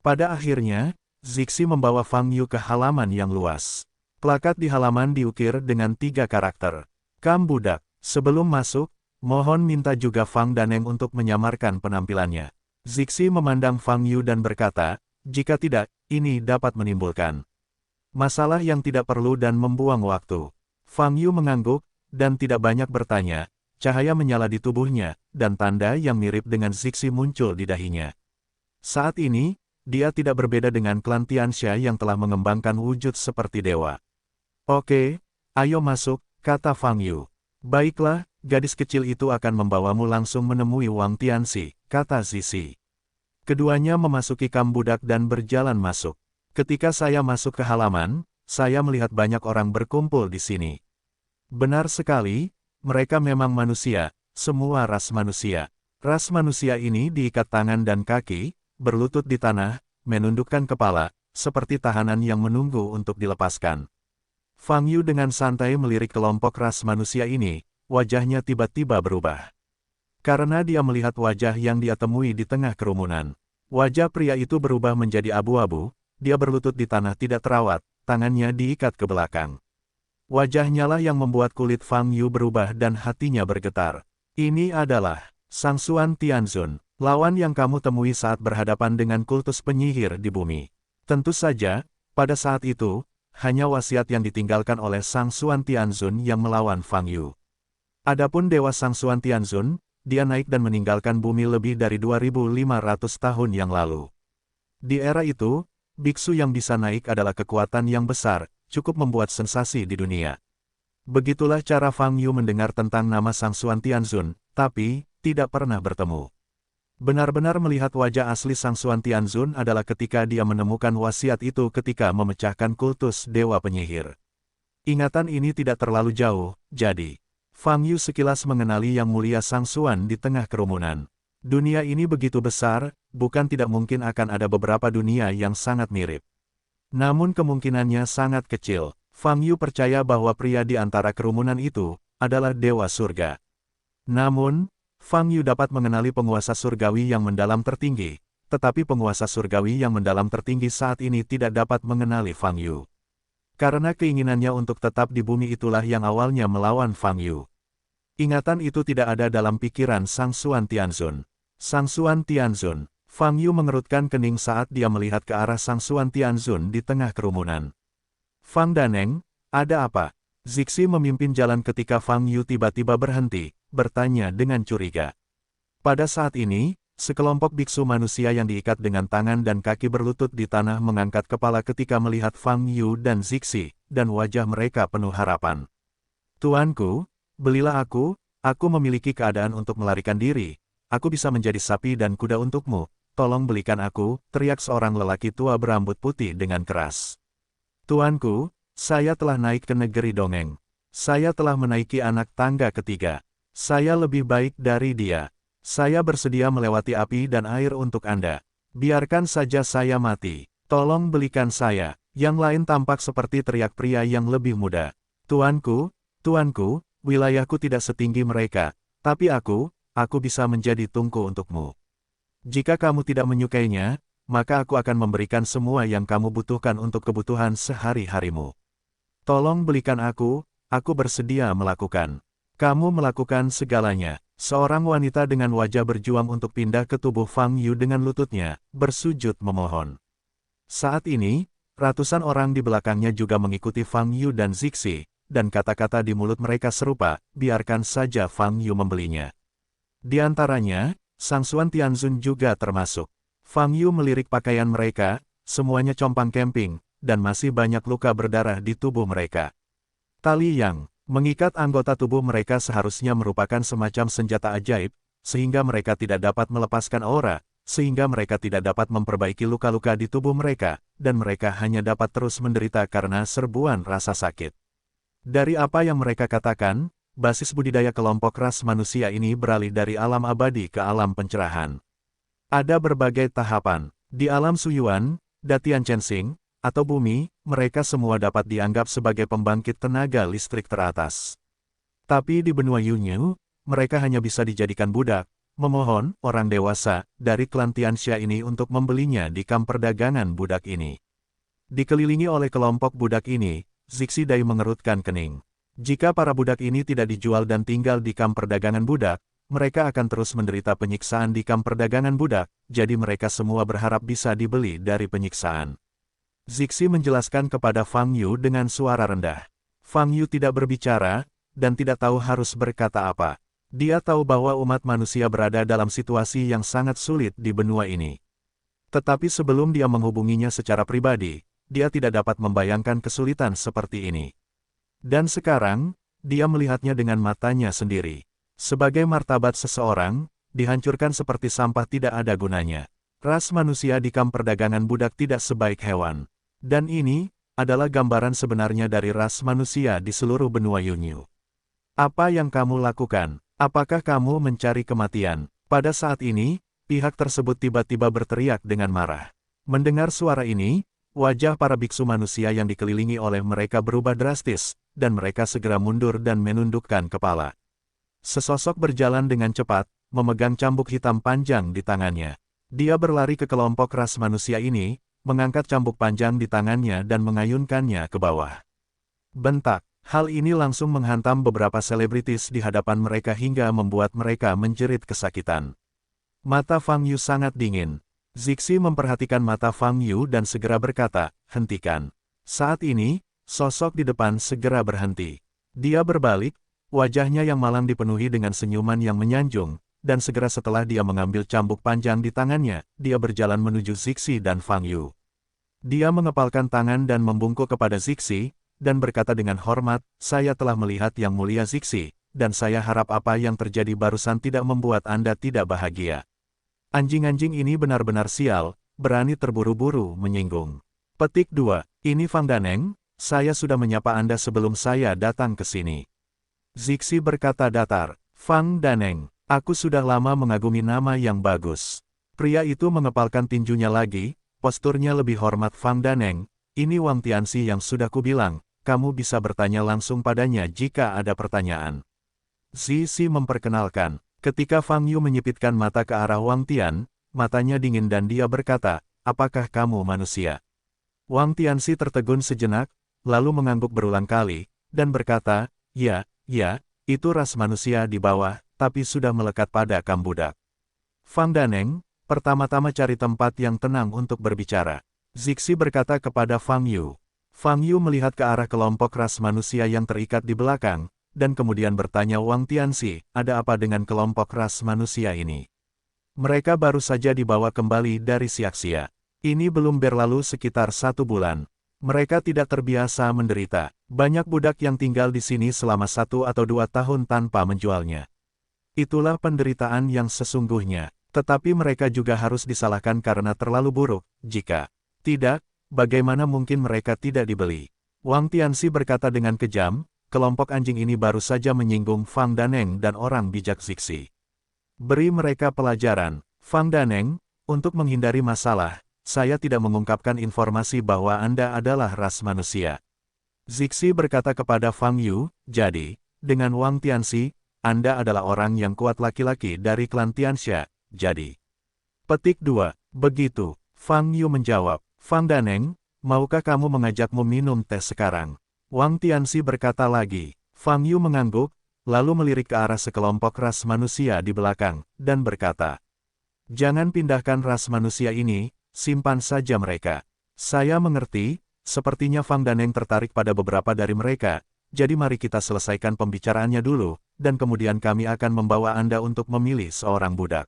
Pada akhirnya, Zixi membawa Fang Yu ke halaman yang luas. Plakat di halaman diukir dengan 3 karakter. Kamp budak. Sebelum masuk, mohon minta juga Fang Daneng untuk menyamarkan penampilannya. Zixi memandang Fang Yu dan berkata, jika tidak, ini dapat menimbulkan masalah yang tidak perlu dan membuang waktu. Fang Yu mengangguk, dan tidak banyak bertanya. Cahaya menyala di tubuhnya, dan tanda yang mirip dengan Zixi muncul di dahinya. Saat ini, dia tidak berbeda dengan klan Tianxia yang telah mengembangkan wujud seperti dewa. Oke, ayo masuk, kata Fang Yu. Baiklah, gadis kecil itu akan membawamu langsung menemui Wang Tianxi, kata Zixi. Keduanya memasuki kamp budak dan berjalan masuk. Ketika saya masuk ke halaman, saya melihat banyak orang berkumpul di sini. Benar sekali, mereka memang manusia, semua ras manusia. Ras manusia ini diikat tangan dan kaki, berlutut di tanah, menundukkan kepala, seperti tahanan yang menunggu untuk dilepaskan. Fang Yu dengan santai melirik kelompok ras manusia ini, wajahnya tiba-tiba berubah. Karena dia melihat wajah yang dia temui di tengah kerumunan. Wajah pria itu berubah menjadi abu-abu, dia berlutut di tanah tidak terawat, tangannya diikat ke belakang. Wajahnya lah yang membuat kulit Fang Yu berubah dan hatinya bergetar. Ini adalah Sang Xuan Tianzun, lawan yang kamu temui saat berhadapan dengan kultus penyihir di bumi. Tentu saja, pada saat itu, hanya wasiat yang ditinggalkan oleh Sang Xuan Tianzun yang melawan Fang Yu. Adapun Dewa Sang Xuan Tianzun, dia naik dan meninggalkan bumi lebih dari 2.500 tahun yang lalu. Di era itu, biksu yang bisa naik adalah kekuatan yang besar, cukup membuat sensasi di dunia. Begitulah cara Fang Yu mendengar tentang nama Sang Xuan Tianzun, tapi tidak pernah bertemu. Benar-benar melihat wajah asli Sang Xuan Tianzun adalah ketika dia menemukan wasiat itu ketika memecahkan kultus Dewa Penyihir. Ingatan ini tidak terlalu jauh, jadi Fang Yu sekilas mengenali Yang Mulia Sang Xuan di tengah kerumunan. Dunia ini begitu besar, bukan tidak mungkin akan ada beberapa dunia yang sangat mirip. Namun kemungkinannya sangat kecil. Fang Yu percaya bahwa pria di antara kerumunan itu adalah Dewa Surga. Namun, Fang Yu dapat mengenali penguasa surgawi yang mendalam tertinggi, tetapi penguasa surgawi yang mendalam tertinggi saat ini tidak dapat mengenali Fang Yu. Karena keinginannya untuk tetap di bumi itulah yang awalnya melawan Fang Yu. Ingatan itu tidak ada dalam pikiran Sang Xuan Tianzun. Sang Xuan Tianzun, Fang Yu mengerutkan kening saat dia melihat ke arah Sang Xuan Tianzun di tengah kerumunan. Fang Daneng, ada apa? Zixi memimpin jalan ketika Fang Yu tiba-tiba berhenti, bertanya dengan curiga. Pada saat ini, sekelompok biksu manusia yang diikat dengan tangan dan kaki berlutut di tanah mengangkat kepala ketika melihat Fang Yu dan Zixi, dan wajah mereka penuh harapan. Tuanku, belilah aku memiliki keadaan untuk melarikan diri, aku bisa menjadi sapi dan kuda untukmu, tolong belikan aku, teriak seorang lelaki tua berambut putih dengan keras. Tuanku, saya telah naik ke negeri dongeng. Saya telah menaiki anak tangga ketiga. Saya lebih baik dari dia. Saya bersedia melewati api dan air untuk Anda. Biarkan saja saya mati. Tolong belikan saya. Yang lain tampak seperti teriak pria yang lebih muda. Tuanku, wilayahku tidak setinggi mereka, tapi aku bisa menjadi tungku untukmu. Jika kamu tidak menyukainya, maka aku akan memberikan semua yang kamu butuhkan untuk kebutuhan sehari-harimu. Tolong belikan aku bersedia melakukan. Kamu melakukan segalanya. Seorang wanita dengan wajah berjuang untuk pindah ke tubuh Fang Yu dengan lututnya, bersujud memohon. Saat ini, ratusan orang di belakangnya juga mengikuti Fang Yu dan Zixi, dan kata-kata di mulut mereka serupa, biarkan saja Fang Yu membelinya. Di antaranya, Sang Xuan Tianzun juga termasuk. Fang Yu melirik pakaian mereka, semuanya compang camping, dan masih banyak luka berdarah di tubuh mereka. Tali yang mengikat anggota tubuh mereka seharusnya merupakan semacam senjata ajaib, sehingga mereka tidak dapat melepaskan aura, sehingga mereka tidak dapat memperbaiki luka-luka di tubuh mereka, dan mereka hanya dapat terus menderita karena serbuan rasa sakit. Dari apa yang mereka katakan, basis budidaya kelompok ras manusia ini beralih dari alam abadi ke alam pencerahan. Ada berbagai tahapan. Di alam Suyuan, Datian Chensing, atau bumi, mereka semua dapat dianggap sebagai pembangkit tenaga listrik teratas. Tapi di benua Yunyu, mereka hanya bisa dijadikan budak. Memohon orang dewasa dari klan Tianxia ini untuk membelinya di kamp perdagangan budak ini. Dikelilingi oleh kelompok budak ini, Zixi Dai mengerutkan kening. Jika para budak ini tidak dijual dan tinggal di kamp perdagangan budak, mereka akan terus menderita penyiksaan di kamp perdagangan budak, jadi mereka semua berharap bisa dibeli dari penyiksaan. Zixi menjelaskan kepada Fang Yu dengan suara rendah. Fang Yu tidak berbicara, dan tidak tahu harus berkata apa. Dia tahu bahwa umat manusia berada dalam situasi yang sangat sulit di benua ini. Tetapi sebelum dia menghubunginya secara pribadi, dia tidak dapat membayangkan kesulitan seperti ini. Dan sekarang, dia melihatnya dengan matanya sendiri. Sebagai martabat seseorang, dihancurkan seperti sampah tidak ada gunanya. Ras manusia di kamp perdagangan budak tidak sebaik hewan. Dan ini adalah gambaran sebenarnya dari ras manusia di seluruh benua Yunyu. Apa yang kamu lakukan? Apakah kamu mencari kematian? Pada saat ini, pihak tersebut tiba-tiba berteriak dengan marah. Mendengar suara ini, Wajah para biksu manusia yang dikelilingi oleh mereka berubah drastis, dan mereka segera mundur dan menundukkan kepala. Sesosok berjalan dengan cepat, memegang cambuk hitam panjang di tangannya. Dia berlari ke kelompok ras manusia ini, mengangkat cambuk panjang di tangannya dan mengayunkannya ke bawah. Bentak. Hal ini langsung menghantam beberapa selebritis di hadapan mereka hingga membuat mereka menjerit kesakitan. Mata Fang Yu sangat dingin. Zixi memperhatikan mata Fang Yu dan segera berkata, "Hentikan." Saat ini, sosok di depan segera berhenti. Dia berbalik, wajahnya yang malang dipenuhi dengan senyuman yang menyanjung, dan segera setelah dia mengambil cambuk panjang di tangannya, dia berjalan menuju Zixi dan Fang Yu. Dia mengepalkan tangan dan membungkuk kepada Zixi, dan berkata dengan hormat, "Saya telah melihat Yang Mulia Zixi, dan saya harap apa yang terjadi barusan tidak membuat Anda tidak bahagia. Anjing-anjing ini benar-benar sial, berani terburu-buru menyinggung." Petik 2. Ini Fang Daneng, saya sudah menyapa Anda sebelum saya datang ke sini. Zixi berkata datar, "Fang Daneng, aku sudah lama mengagumi nama yang bagus." Pria itu mengepalkan tinjunya lagi, posturnya lebih hormat. "Fang Daneng, ini Wang Tianxi yang sudah kubilang, kamu bisa bertanya langsung padanya jika ada pertanyaan." Zixi memperkenalkan. Ketika Fang Yu menyipitkan mata ke arah Wang Tian, matanya dingin dan dia berkata, "Apakah kamu manusia?" Wang Tianxi tertegun sejenak, lalu mengangguk berulang kali, dan berkata, ya, itu ras manusia di bawah, tapi sudah melekat pada Kambudak." Fang Daneng, pertama-tama cari tempat yang tenang untuk berbicara. Zixi berkata kepada Fang Yu. Fang Yu melihat ke arah kelompok ras manusia yang terikat di belakang, dan kemudian bertanya Wang Tianxi, "Ada apa dengan kelompok ras manusia ini?" "Mereka baru saja dibawa kembali dari Siaksia. Ini belum berlalu sekitar 1 bulan. Mereka tidak terbiasa menderita. Banyak budak yang tinggal di sini selama 1 atau 2 tahun tanpa menjualnya. Itulah penderitaan yang sesungguhnya. Tetapi mereka juga harus disalahkan karena terlalu buruk. Jika tidak, bagaimana mungkin mereka tidak dibeli?" Wang Tianxi berkata dengan kejam, "Kelompok anjing ini baru saja menyinggung Fang Daneng dan orang bijak Zixi. Beri mereka pelajaran." "Fang Daneng, untuk menghindari masalah, saya tidak mengungkapkan informasi bahwa Anda adalah ras manusia." Zixi berkata kepada Fang Yu, "Jadi, dengan Wang Tianxi, Anda adalah orang yang kuat laki-laki dari klan Tianxia, jadi." Petik 2. Begitu, Fang Yu menjawab, "Fang Daneng, maukah kamu mengajakmu minum teh sekarang?" Wang Tianxi berkata lagi. Fang Yu mengangguk, lalu melirik ke arah sekelompok ras manusia di belakang, dan berkata, "Jangan pindahkan ras manusia ini, simpan saja mereka." "Saya mengerti, sepertinya Fang Daneng tertarik pada beberapa dari mereka, jadi mari kita selesaikan pembicaraannya dulu, dan kemudian kami akan membawa Anda untuk memilih seorang budak."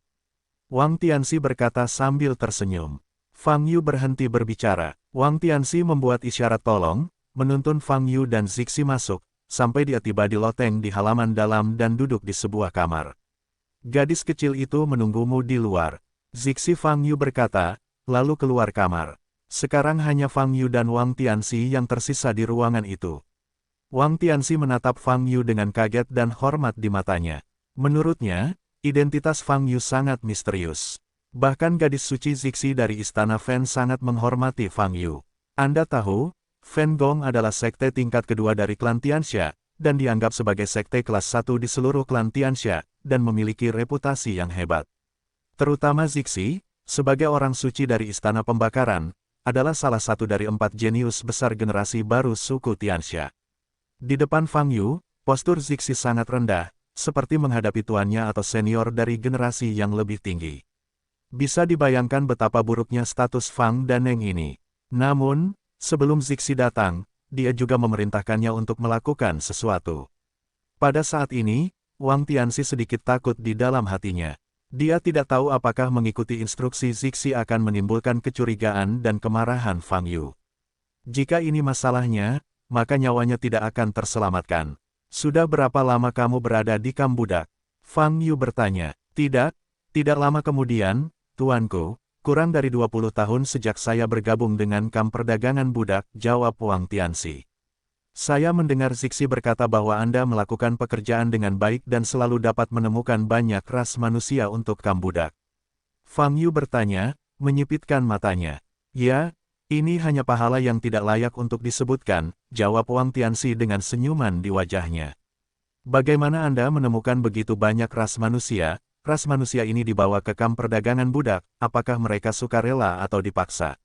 Wang Tianxi berkata sambil tersenyum. Fang Yu berhenti berbicara. Wang Tianxi membuat isyarat tolong, menuntun Fang Yu dan Zixi masuk, sampai dia tiba di loteng di halaman dalam dan duduk di sebuah kamar. "Gadis kecil itu menunggumu di luar." Zixi Fang Yu berkata, lalu keluar kamar. Sekarang hanya Fang Yu dan Wang Tianxi yang tersisa di ruangan itu. Wang Tianxi menatap Fang Yu dengan kaget dan hormat di matanya. Menurutnya, identitas Fang Yu sangat misterius. Bahkan gadis suci Zixi dari Istana Fen sangat menghormati Fang Yu. "Anda tahu, Fen Gong adalah sekte tingkat kedua dari klan Tianxia, dan dianggap sebagai sekte kelas 1 di seluruh klan Tianxia, dan memiliki reputasi yang hebat. Terutama Zixi, sebagai orang suci dari Istana Pembakaran, adalah salah satu dari 4 jenius besar generasi baru suku Tianxia." Di depan Fang Yu, postur Zixi sangat rendah, seperti menghadapi tuannya atau senior dari generasi yang lebih tinggi. Bisa dibayangkan betapa buruknya status Fang Daneng ini. Namun, sebelum Zixi datang, dia juga memerintahkannya untuk melakukan sesuatu. Pada saat ini, Wang Tianxi sedikit takut di dalam hatinya. Dia tidak tahu apakah mengikuti instruksi Zixi akan menimbulkan kecurigaan dan kemarahan Fang Yu. Jika ini masalahnya, maka nyawanya tidak akan terselamatkan. "Sudah berapa lama kamu berada di Kambudak?" Fang Yu bertanya. Tidak lama kemudian, Tuanku, kurang dari 20 tahun sejak saya bergabung dengan kamp perdagangan budak, jawab Wang Tianxi. "Saya mendengar Zixi berkata bahwa Anda melakukan pekerjaan dengan baik dan selalu dapat menemukan banyak ras manusia untuk kamp budak." Fang Yu bertanya, menyipitkan matanya. "Ya, Ini hanya pahala yang tidak layak untuk disebutkan, jawab Wang Tianxi dengan senyuman di wajahnya. Bagaimana Anda menemukan begitu banyak ras manusia? Ras manusia ini dibawa ke kamp perdagangan budak, apakah mereka sukarela atau dipaksa?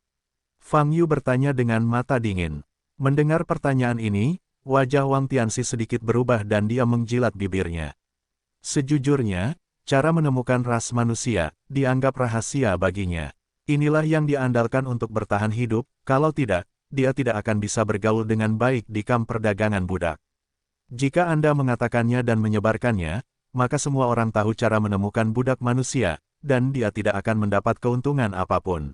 Fang Yu bertanya dengan mata dingin. Mendengar pertanyaan ini, wajah Wang Tianxi sedikit berubah dan dia menjilat bibirnya. Sejujurnya, cara menemukan ras manusia dianggap rahasia baginya. Inilah yang diandalkan untuk bertahan hidup, kalau tidak, dia tidak akan bisa bergaul dengan baik di kamp perdagangan budak. Jika Anda mengatakannya dan menyebarkannya, maka semua orang tahu cara menemukan budak manusia, dan dia tidak akan mendapat keuntungan apapun.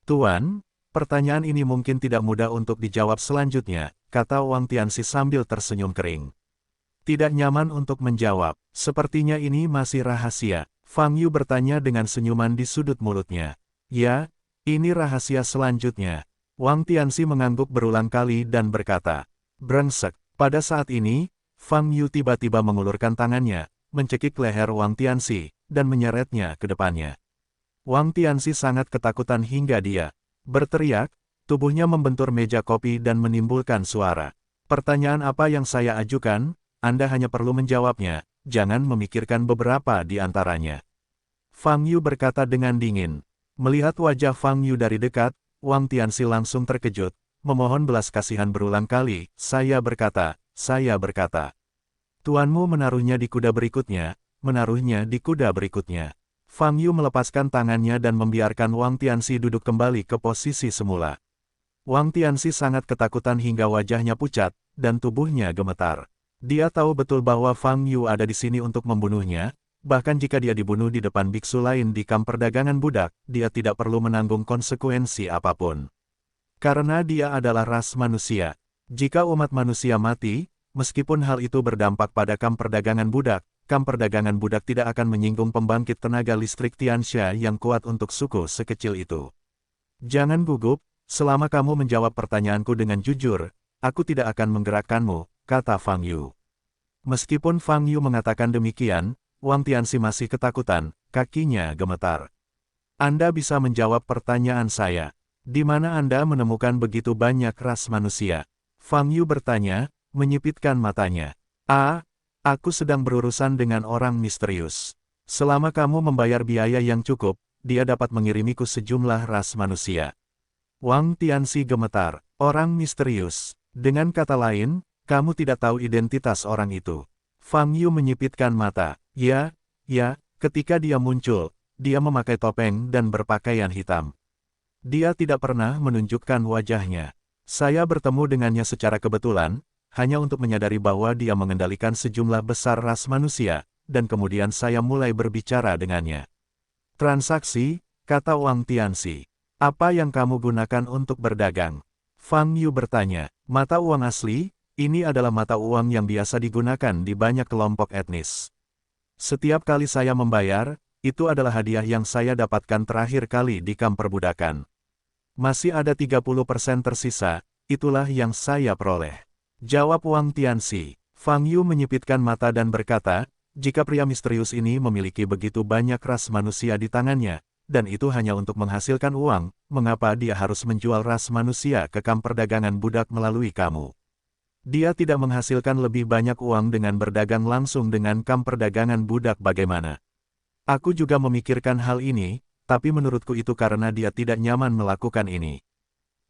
Tuan, pertanyaan ini mungkin tidak mudah untuk dijawab selanjutnya, kata Wang Tianxi sambil tersenyum kering. Tidak nyaman untuk menjawab, sepertinya ini masih rahasia. Fang Yu bertanya dengan senyuman di sudut mulutnya. Ya, ini rahasia selanjutnya. Wang Tianxi mengangguk berulang kali dan berkata, brengsek. Pada saat ini, Fang Yu tiba-tiba mengulurkan tangannya, mencekik leher Wang Tianxi, dan menyeretnya ke depannya. Wang Tianxi sangat ketakutan hingga dia berteriak, tubuhnya membentur meja kopi dan menimbulkan suara. Pertanyaan apa yang saya ajukan? Anda hanya perlu menjawabnya. Jangan memikirkan beberapa di antaranya. Fang Yu berkata dengan dingin. Melihat wajah Fang Yu dari dekat, Wang Tianxi langsung terkejut, memohon belas kasihan berulang kali. Saya berkata. Tuanmu menaruhnya di kuda berikutnya, menaruhnya di kuda berikutnya. Fang Yu melepaskan tangannya dan membiarkan Wang Tianxi duduk kembali ke posisi semula. Wang Tianxi sangat ketakutan hingga wajahnya pucat, dan tubuhnya gemetar. Dia tahu betul bahwa Fang Yu ada di sini untuk membunuhnya, bahkan jika dia dibunuh di depan biksu lain di kamp perdagangan budak, dia tidak perlu menanggung konsekuensi apapun. Karena dia adalah ras manusia. Jika umat manusia mati, meskipun hal itu berdampak pada kamp perdagangan budak tidak akan menyinggung pembangkit tenaga listrik Tianxia yang kuat untuk suku sekecil itu. Jangan gugup, selama kamu menjawab pertanyaanku dengan jujur, aku tidak akan menggerakkanmu, kata Fang Yu. Meskipun Fang Yu mengatakan demikian, Wang Tianxi masih ketakutan, kakinya gemetar. Anda bisa menjawab pertanyaan saya. Di mana Anda menemukan begitu banyak ras manusia? Fang Yu bertanya, menyipitkan matanya. Aku sedang berurusan dengan orang misterius. Selama kamu membayar biaya yang cukup, dia dapat mengirimiku sejumlah ras manusia. Wang Tianxi gemetar. Orang misterius. Dengan kata lain, kamu tidak tahu identitas orang itu. Fang Yu menyipitkan mata. Ya, ketika dia muncul, dia memakai topeng dan berpakaian hitam. Dia tidak pernah menunjukkan wajahnya. Saya bertemu dengannya secara kebetulan, hanya untuk menyadari bahwa dia mengendalikan sejumlah besar ras manusia, dan kemudian saya mulai berbicara dengannya. Transaksi, kata Wang Tianxi. Apa yang kamu gunakan untuk berdagang? Fang Yu bertanya. Mata uang asli, ini adalah mata uang yang biasa digunakan di banyak kelompok etnis. Setiap kali saya membayar, itu adalah hadiah yang saya dapatkan terakhir kali di kamp perbudakan. Masih ada 30% tersisa, itulah yang saya peroleh. Jawab Wang Tianxi. Fang Yu menyipitkan mata dan berkata, jika pria misterius ini memiliki begitu banyak ras manusia di tangannya, dan itu hanya untuk menghasilkan uang, mengapa dia harus menjual ras manusia ke kamp perdagangan budak melalui kamu? Dia tidak menghasilkan lebih banyak uang dengan berdagang langsung dengan kamp perdagangan budak bagaimana? Aku juga memikirkan hal ini, tapi menurutku itu karena dia tidak nyaman melakukan ini.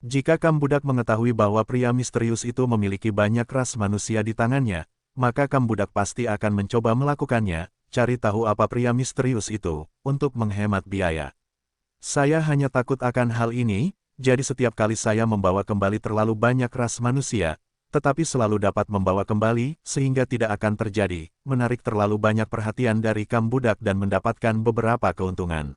Jika kamp budak mengetahui bahwa pria misterius itu memiliki banyak ras manusia di tangannya, maka kamp budak pasti akan mencoba melakukannya, cari tahu apa pria misterius itu, untuk menghemat biaya. Saya hanya takut akan hal ini, jadi setiap kali saya membawa kembali terlalu banyak ras manusia, tetapi selalu dapat membawa kembali, sehingga tidak akan terjadi, menarik terlalu banyak perhatian dari kamp budak dan mendapatkan beberapa keuntungan.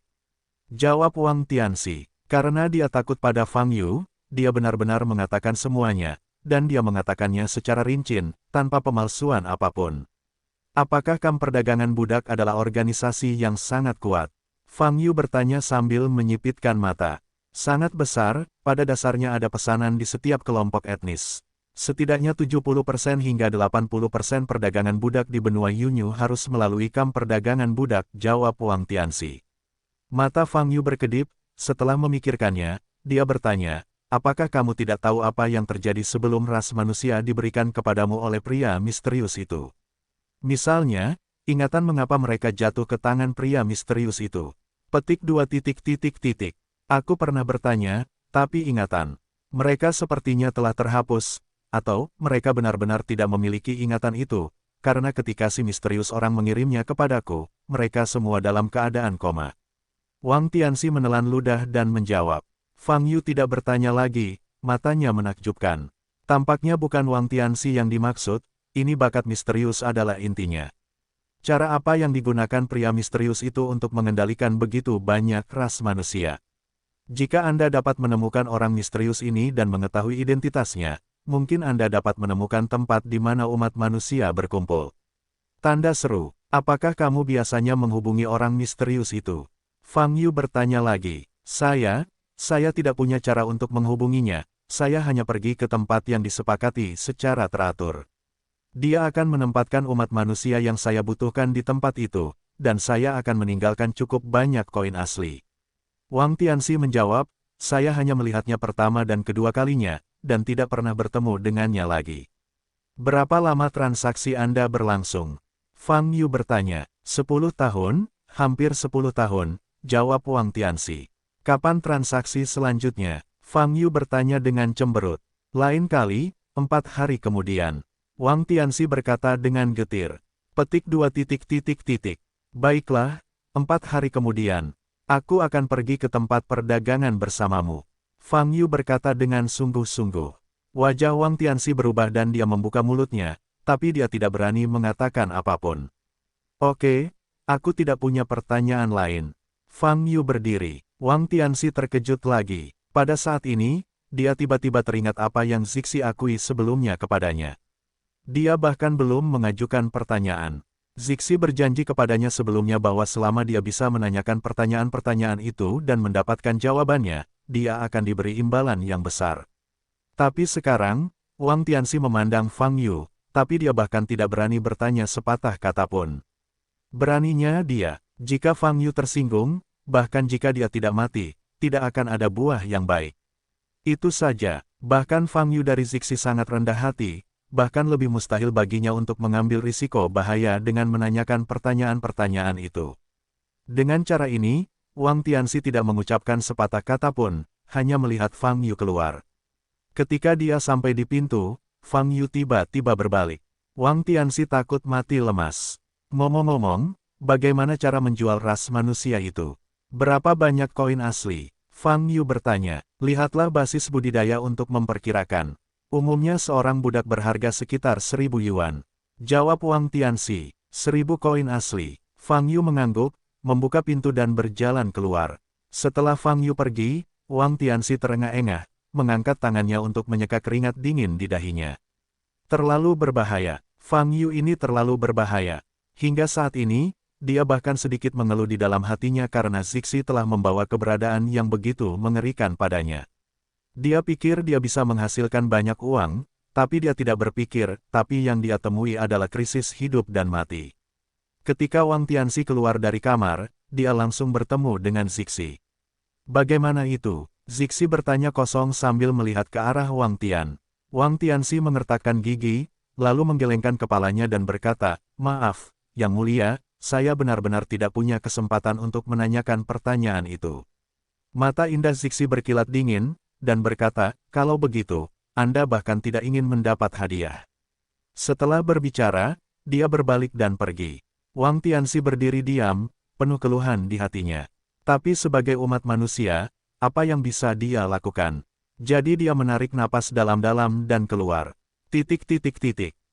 Jawab Wang Tianxi. Karena dia takut pada Fang Yu, dia benar-benar mengatakan semuanya, dan dia mengatakannya secara rinci, tanpa pemalsuan apapun. Apakah kamp perdagangan budak adalah organisasi yang sangat kuat? Fang Yu bertanya sambil menyipitkan mata. Sangat besar, pada dasarnya ada pesanan di setiap kelompok etnis. Setidaknya 70% hingga 80% perdagangan budak di benua Yunyu harus melalui kamp perdagangan budak, jawab Wang Tianxi. Mata Fang Yu berkedip, setelah memikirkannya, dia bertanya, apakah kamu tidak tahu apa yang terjadi sebelum ras manusia diberikan kepadamu oleh pria misterius itu? Misalnya, ingatan mengapa mereka jatuh ke tangan pria misterius itu. Petik 2 titik titik titik. Aku pernah bertanya, tapi ingatan mereka sepertinya telah terhapus, atau mereka benar-benar tidak memiliki ingatan itu, karena ketika si misterius orang mengirimnya kepadaku, mereka semua dalam keadaan koma. Wang Tianxi menelan ludah dan menjawab. Fang Yu tidak bertanya lagi, matanya menakjubkan. Tampaknya bukan Wang Tianxi yang dimaksud, ini bakat misterius adalah intinya. Cara apa yang digunakan pria misterius itu untuk mengendalikan begitu banyak ras manusia? Jika Anda dapat menemukan orang misterius ini dan mengetahui identitasnya, mungkin Anda dapat menemukan tempat di mana umat manusia berkumpul. Tanda seru, apakah kamu biasanya menghubungi orang misterius itu? Fang Yu bertanya lagi. Saya tidak punya cara untuk menghubunginya, saya hanya pergi ke tempat yang disepakati secara teratur. Dia akan menempatkan umat manusia yang saya butuhkan di tempat itu, dan saya akan meninggalkan cukup banyak koin asli. Wang Tianxi menjawab, saya hanya melihatnya pertama dan kedua kalinya, dan tidak pernah bertemu dengannya lagi. Berapa lama transaksi Anda berlangsung? Fang Yu bertanya. 10 tahun, hampir 10 tahun, jawab Wang Tianxi. Kapan transaksi selanjutnya? Fang Yu bertanya dengan cemberut. Lain kali, 4 hari kemudian. Wang Tianxi berkata dengan getir. Petik 2 titik titik titik. Baiklah, 4 hari kemudian. Aku akan pergi ke tempat perdagangan bersamamu. Fang Yu berkata dengan sungguh-sungguh. Wajah Wang Tianxi berubah dan dia membuka mulutnya, tapi dia tidak berani mengatakan apapun. Oke, aku tidak punya pertanyaan lain. Fang Yu berdiri. Wang Tianxi terkejut lagi. Pada saat ini, dia tiba-tiba teringat apa yang Zixi akui sebelumnya kepadanya. Dia bahkan belum mengajukan pertanyaan. Zixi berjanji kepadanya sebelumnya bahwa selama dia bisa menanyakan pertanyaan-pertanyaan itu dan mendapatkan jawabannya, dia akan diberi imbalan yang besar. Tapi sekarang, Wang Tianxi memandang Fang Yu, tapi dia bahkan tidak berani bertanya sepatah kata pun. Beraninya dia, jika Fang Yu tersinggung, bahkan jika dia tidak mati, tidak akan ada buah yang baik. Itu saja, bahkan Fang Yu dari Zixi sangat rendah hati, bahkan lebih mustahil baginya untuk mengambil risiko bahaya dengan menanyakan pertanyaan-pertanyaan itu. Dengan cara ini, Wang Tianxi tidak mengucapkan sepatah kata pun, hanya melihat Fang Yu keluar. Ketika dia sampai di pintu, Fang Yu tiba-tiba berbalik. Wang Tianxi takut mati lemas. Ngomong-ngomong, bagaimana cara menjual ras manusia itu? Berapa banyak koin asli? Fang Yu bertanya. Lihatlah basis budidaya untuk memperkirakan. Umumnya seorang budak berharga sekitar 1000 yuan. Jawab Wang Tianxi. 1000 koin asli. Fang Yu mengangguk, membuka pintu dan berjalan keluar. Setelah Fang Yu pergi, Wang Tianxi terengah-engah, mengangkat tangannya untuk menyeka keringat dingin di dahinya. Terlalu berbahaya. Fang Yu ini terlalu berbahaya. Hingga saat ini, dia bahkan sedikit mengeluh di dalam hatinya karena Zixi telah membawa keberadaan yang begitu mengerikan padanya. Dia pikir dia bisa menghasilkan banyak uang, tapi dia tidak berpikir, tapi yang dia temui adalah krisis hidup dan mati. Ketika Wang Tianxi keluar dari kamar, dia langsung bertemu dengan Zixi. Bagaimana itu? Zixi bertanya kosong sambil melihat ke arah Wang Tian. Wang Tianxi mengertakkan gigi, lalu menggelengkan kepalanya dan berkata, "Maaf, Yang Mulia, saya benar-benar tidak punya kesempatan untuk menanyakan pertanyaan itu." Mata indah Zixi berkilat dingin, dan berkata, "Kalau begitu, Anda bahkan tidak ingin mendapat hadiah." Setelah berbicara, dia berbalik dan pergi. Wang Tianxi berdiri diam, penuh keluhan di hatinya. Tapi sebagai umat manusia, apa yang bisa dia lakukan? Jadi dia menarik napas dalam-dalam dan keluar.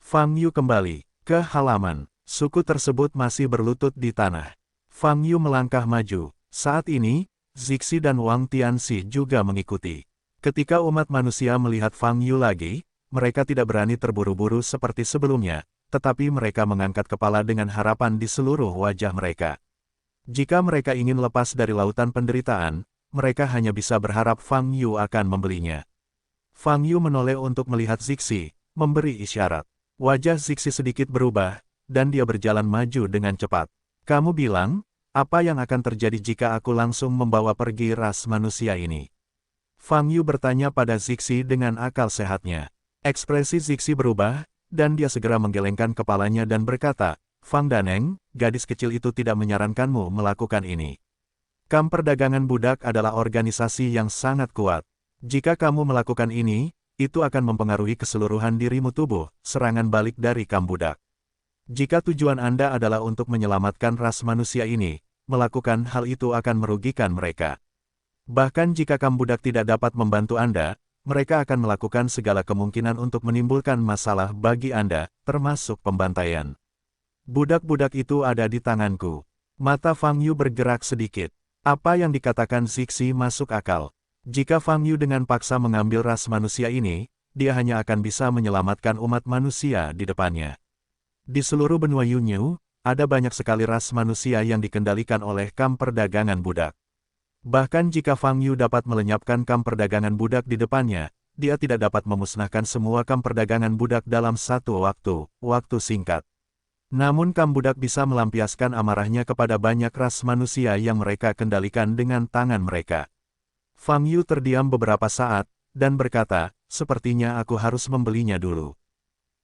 Fang Yu kembali ke halaman. Suku tersebut masih berlutut di tanah. Fang Yu melangkah maju. Saat ini, Zixi dan Wang Tianxi juga mengikuti. Ketika umat manusia melihat Fang Yu lagi, mereka tidak berani terburu-buru seperti sebelumnya, tetapi mereka mengangkat kepala dengan harapan di seluruh wajah mereka. Jika mereka ingin lepas dari lautan penderitaan, mereka hanya bisa berharap Fang Yu akan membelinya. Fang Yu menoleh untuk melihat Zixi, memberi isyarat. Wajah Zixi sedikit berubah, dan dia berjalan maju dengan cepat. "Kamu bilang, apa yang akan terjadi jika aku langsung membawa pergi ras manusia ini?" Fang Yu bertanya pada Zixi dengan akal sehatnya. Ekspresi Zixi berubah, dan dia segera menggelengkan kepalanya dan berkata, Fang Daneng, gadis kecil itu tidak menyarankanmu melakukan ini. Kamp perdagangan budak adalah organisasi yang sangat kuat. Jika kamu melakukan ini, itu akan mempengaruhi keseluruhan dirimu tubuh, serangan balik dari kamp budak. Jika tujuan Anda adalah untuk menyelamatkan ras manusia ini, melakukan hal itu akan merugikan mereka. Bahkan jika kamp budak tidak dapat membantu Anda, mereka akan melakukan segala kemungkinan untuk menimbulkan masalah bagi Anda, termasuk pembantaian. Budak-budak itu ada di tanganku. Mata Fang Yu bergerak sedikit. Apa yang dikatakan Zixi masuk akal. Jika Fang Yu dengan paksa mengambil ras manusia ini, dia hanya akan bisa menyelamatkan umat manusia di depannya. Di seluruh benua Yunyu, ada banyak sekali ras manusia yang dikendalikan oleh kamp perdagangan budak. Bahkan jika Fang Yu dapat melenyapkan kamp perdagangan budak di depannya, dia tidak dapat memusnahkan semua kamp perdagangan budak dalam satu waktu singkat. Namun kamp budak bisa melampiaskan amarahnya kepada banyak ras manusia yang mereka kendalikan dengan tangan mereka. Fang Yu terdiam beberapa saat, dan berkata, sepertinya aku harus membelinya dulu.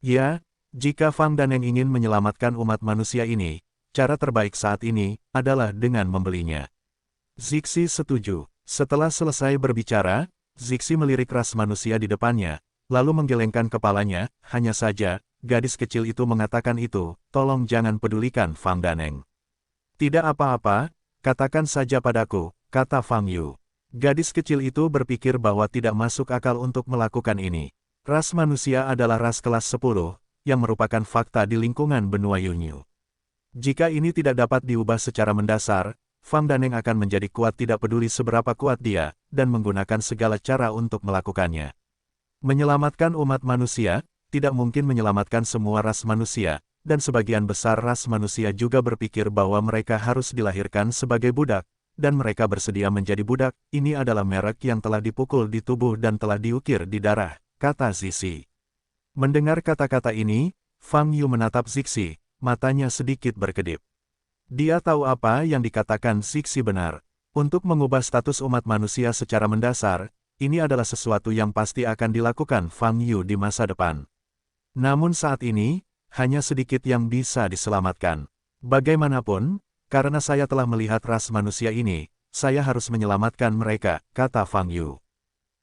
Ya, jika Fang Daneng ingin menyelamatkan umat manusia ini, cara terbaik saat ini adalah dengan membelinya. Zixi setuju. Setelah selesai berbicara, Zixi melirik ras manusia di depannya, lalu menggelengkan kepalanya, hanya saja, gadis kecil itu mengatakan itu, tolong jangan pedulikan Fang Daneng. Tidak apa-apa, katakan saja padaku, kata Fang Yu. Gadis kecil itu berpikir bahwa tidak masuk akal untuk melakukan ini. Ras manusia adalah ras kelas 10, yang merupakan fakta di lingkungan benua Yunyu. Jika ini tidak dapat diubah secara mendasar, Fang Daneng akan menjadi kuat tidak peduli seberapa kuat dia, dan menggunakan segala cara untuk melakukannya. Menyelamatkan umat manusia, tidak mungkin menyelamatkan semua ras manusia, dan sebagian besar ras manusia juga berpikir bahwa mereka harus dilahirkan sebagai budak, dan mereka bersedia menjadi budak. Ini adalah merek yang telah dipukul di tubuh dan telah diukir di darah, kata Zixi. Mendengar kata-kata ini, Fang Yu menatap Zixi, matanya sedikit berkedip. Dia tahu apa yang dikatakan Zixi benar. Untuk mengubah status umat manusia secara mendasar, ini adalah sesuatu yang pasti akan dilakukan Fang Yu di masa depan. Namun saat ini, hanya sedikit yang bisa diselamatkan. Bagaimanapun, karena saya telah melihat ras manusia ini, saya harus menyelamatkan mereka, kata Fang Yu.